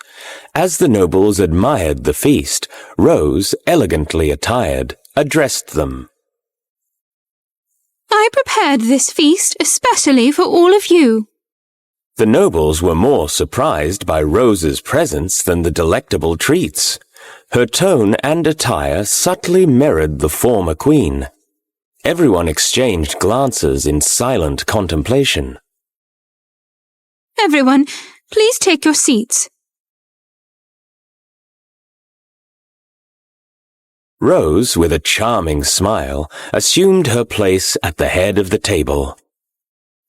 As the nobles admired the feast, Rose, elegantly attired, addressed them. I prepared this feast especially for all of you. The nobles were more surprised by Rose's presence than the delectable treats. Her tone and attire subtly mirrored the former queen. Everyone exchanged glances in silent contemplation. Everyone, please take your seats. Rose, with a charming smile, assumed her place at the head of the table.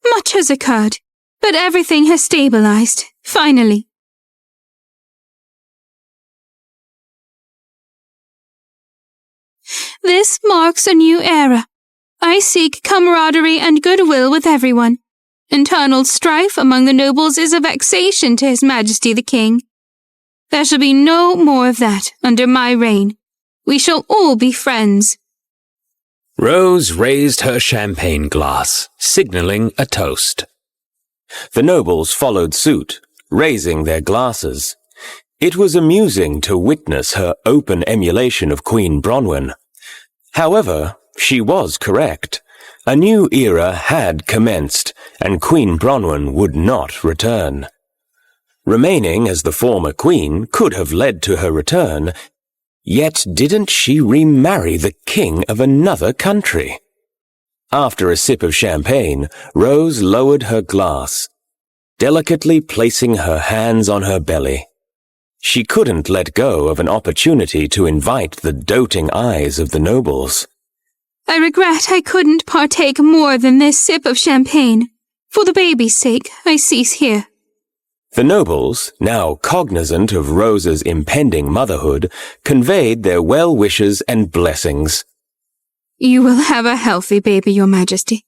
Much has occurred, but everything has stabilized, finally. This marks a new era. I seek camaraderie and goodwill with everyone. Internal strife among the nobles is a vexation to His Majesty the King. There shall be no more of that under my reign. We shall all be friends. Rose raised her champagne glass, signaling a toast. The nobles followed suit, raising their glasses. It was amusing to witness her open emulation of Queen Bronwyn. However, she was correct. A new era had commenced, and Queen Bronwyn would not return. Remaining as the former queen could have led to her return, yet didn't she remarry the king of another country? After a sip of champagne, Rose lowered her glass, delicately placing her hands on her belly. She couldn't let go of an opportunity to invite the doting eyes of the nobles. I regret I couldn't partake more than this sip of champagne. For the baby's sake, I cease here. The nobles, now cognizant of Rose's impending motherhood, conveyed their well wishes and blessings. You will have a healthy baby, Your Majesty.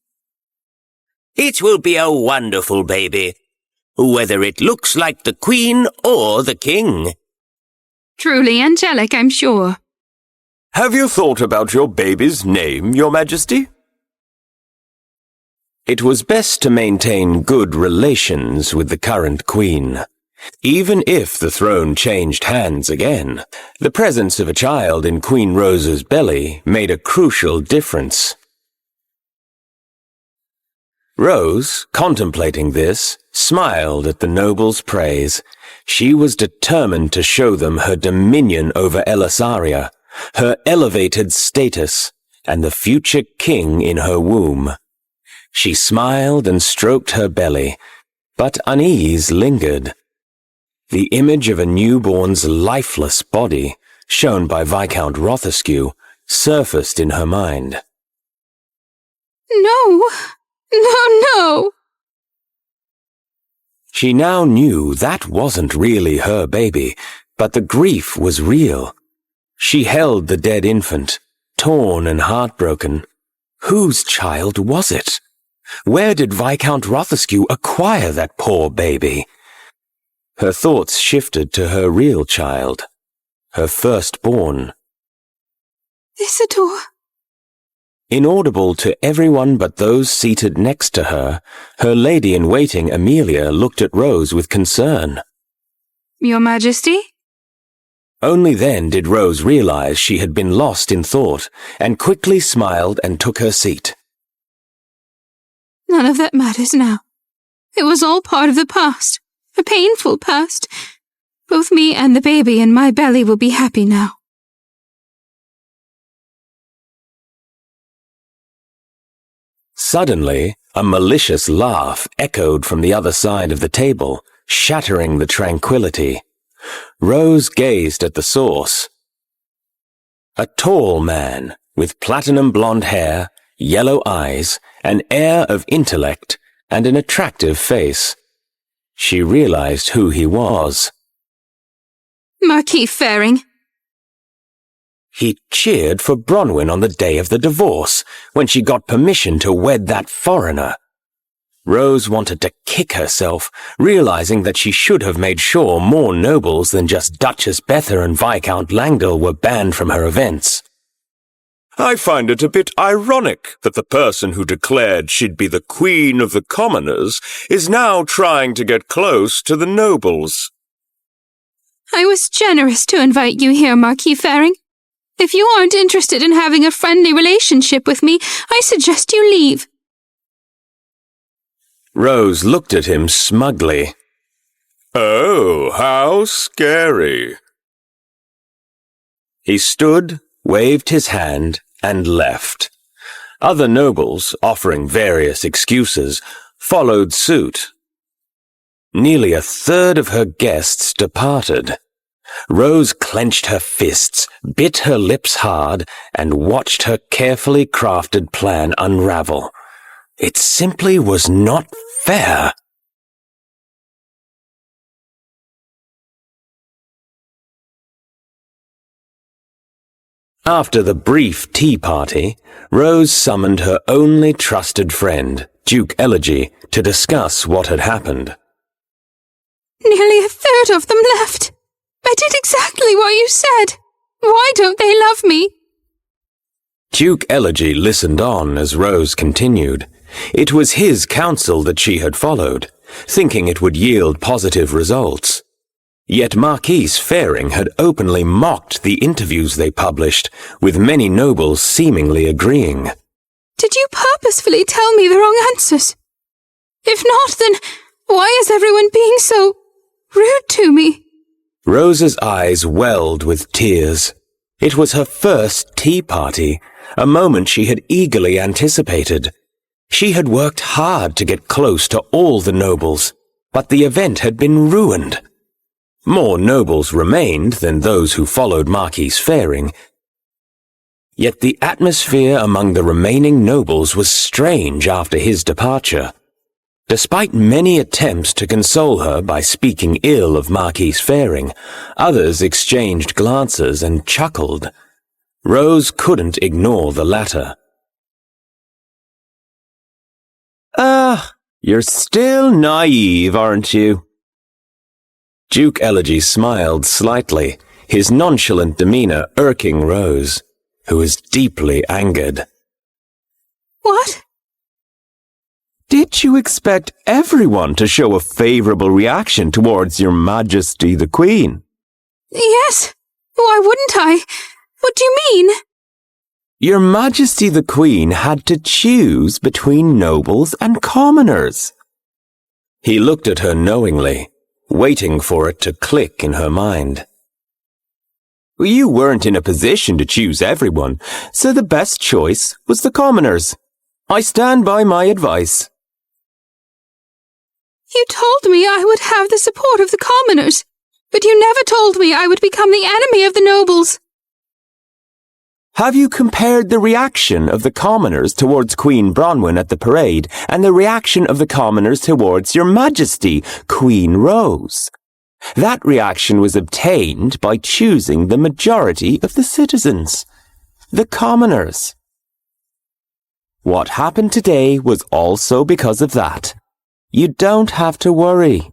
It will be a wonderful baby, whether it looks like the Queen or the King. Truly angelic, I'm sure. Have you thought about your baby's name, Your Majesty? It was best to maintain good relations with the current queen. Even if the throne changed hands again, the presence of a child in Queen Rose's belly made a crucial difference. Rose, contemplating this, smiled at the nobles' praise. She was determined to show them her dominion over Elasaria, her elevated status, and the future king in her womb. She smiled and stroked her belly, but unease lingered. The image of a newborn's lifeless body, shown by Viscount Rothescue, surfaced in her mind. No! No! She now knew that wasn't really her baby, but the grief was real. She held the dead infant, torn and heartbroken. Whose child was it? Where did Viscount Rothescue acquire that poor baby? Her thoughts shifted to her real child, her firstborn. Isidore. Inaudible to everyone but those seated next to her, her lady-in-waiting Amelia looked at Rose with concern. Your Majesty? Only then did Rose realize she had been lost in thought, and quickly smiled and took her seat. None of that matters now. It was all part of the past, a painful past. Both me and the baby in my belly will be happy now. Suddenly, a malicious laugh echoed from the other side of the table, shattering the tranquility. Rose gazed at the source. A tall man, with platinum blonde hair, yellow eyes, an air of intellect, and an attractive face. She realized who he was. Marquis Faring. He cheered for Bronwyn on the day of the divorce, when she got permission to wed that foreigner. Rose wanted to kick herself, realizing that she should have made sure more nobles than just Duchess Betha and Viscount Langdale were banned from her events. I find it a bit ironic that the person who declared she'd be the queen of the commoners is now trying to get close to the nobles. I was generous to invite you here, Marquis Faring. If you aren't interested in having a friendly relationship with me, I suggest you leave. Rose looked at him smugly. Oh, how scary. He stood, waved his hand, and left. Other nobles, offering various excuses, followed suit. Nearly a third of her guests departed. Rose clenched her fists, bit her lips hard, and watched her carefully crafted plan unravel. It simply was not fair. After the brief tea party, Rose summoned her only trusted friend, Duke Elegy, to discuss what had happened. Nearly a third of them left. I did exactly what you said. Why don't they love me? Duke Elegy listened on as Rose continued. It was his counsel that she had followed, thinking it would yield positive results. Yet Marquis Faring had openly mocked the interviews they published, with many nobles seemingly agreeing. Did you purposefully tell me the wrong answers? If not, then why is everyone being so rude to me? Rose's eyes welled with tears. It was her first tea party, a moment she had eagerly anticipated. She had worked hard to get close to all the nobles, but the event had been ruined. More nobles remained than those who followed Marquis Faring. Yet the atmosphere among the remaining nobles was strange after his departure. Despite many attempts to console her by speaking ill of Marquis Faring, others exchanged glances and chuckled. Rose couldn't ignore the latter. You're still naive, aren't you? Duke Elegy smiled slightly, his nonchalant demeanor irking Rose, who was deeply angered. What? Did you expect everyone to show a favorable reaction towards Your Majesty the Queen? Yes. Why wouldn't I? What do you mean? Your Majesty the Queen had to choose between nobles and commoners. He looked at her knowingly, waiting for it to click in her mind. You weren't in a position to choose everyone, so the best choice was the commoners. I stand by my advice. You told me I would have the support of the commoners, but you never told me I would become the enemy of the nobles. Have you compared the reaction of the commoners towards Queen Bronwyn at the parade and the reaction of the commoners towards Your Majesty, Queen Rose? That reaction was obtained by choosing the majority of the citizens, the commoners. What happened today was also because of that. You don't have to worry.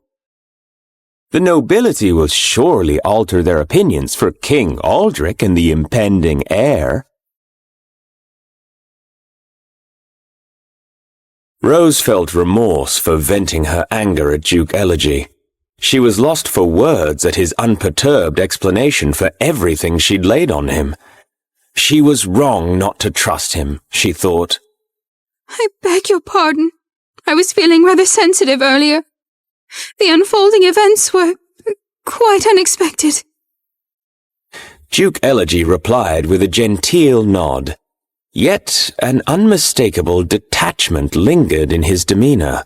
The nobility will surely alter their opinions for King Aldrich and the impending heir. Rose felt remorse for venting her anger at Duke Elegy. She was lost for words at his unperturbed explanation for everything she'd laid on him. She was wrong not to trust him, she thought. I beg your pardon. I was feeling rather sensitive earlier. The unfolding events were quite unexpected. Duke Elegy replied with a genteel nod. Yet an unmistakable detachment lingered in his demeanor.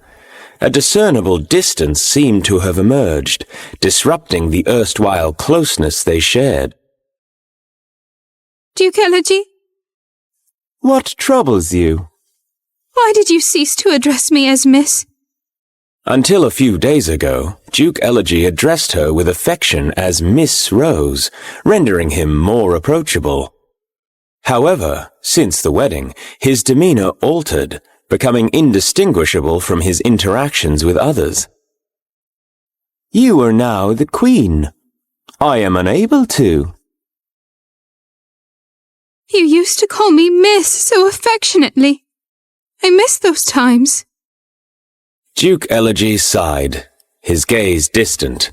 A discernible distance seemed to have emerged, disrupting the erstwhile closeness they shared. Duke Elegy? What troubles you? Why did you cease to address me as Miss? Until a few days ago, Duke Elegy addressed her with affection as Miss Rose, rendering him more approachable. However, since the wedding, his demeanor altered, becoming indistinguishable from his interactions with others. You are now the Queen. I am unable to. You used to call me Miss so affectionately. I miss those times. Duke Elegy sighed, his gaze distant.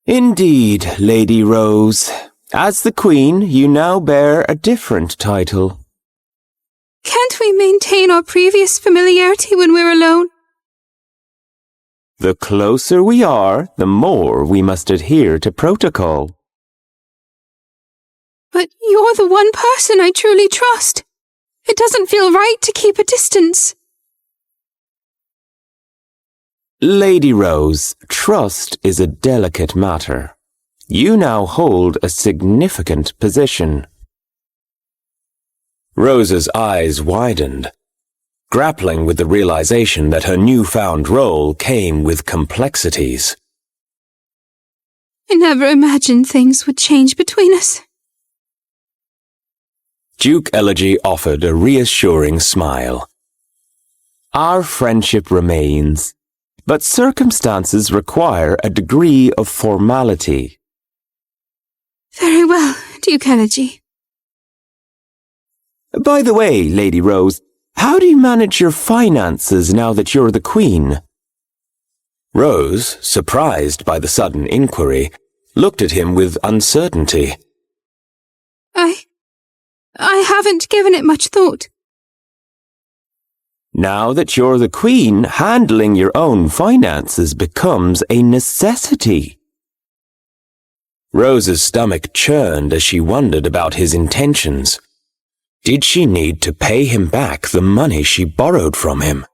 Indeed, Lady Rose. As the Queen, you now bear a different title. Can't we maintain our previous familiarity when we're alone? The closer we are, the more we must adhere to protocol. But you're the one person I truly trust. It doesn't feel right to keep a distance. Lady Rose, trust is a delicate matter. You now hold a significant position. Rose's eyes widened, grappling with the realization that her newfound role came with complexities. I never imagined things would change between us. Duke Elegy offered a reassuring smile. Our friendship remains, but circumstances require a degree of formality. Very well, Duke Elegy. By the way, Lady Rose, how do you manage your finances now that you're the Queen? Rose, surprised by the sudden inquiry, looked at him with uncertainty. I haven't given it much thought. Now that you're the queen, handling your own finances becomes a necessity. Rose's stomach churned as she wondered about his intentions. Did she need to pay him back the money she borrowed from him?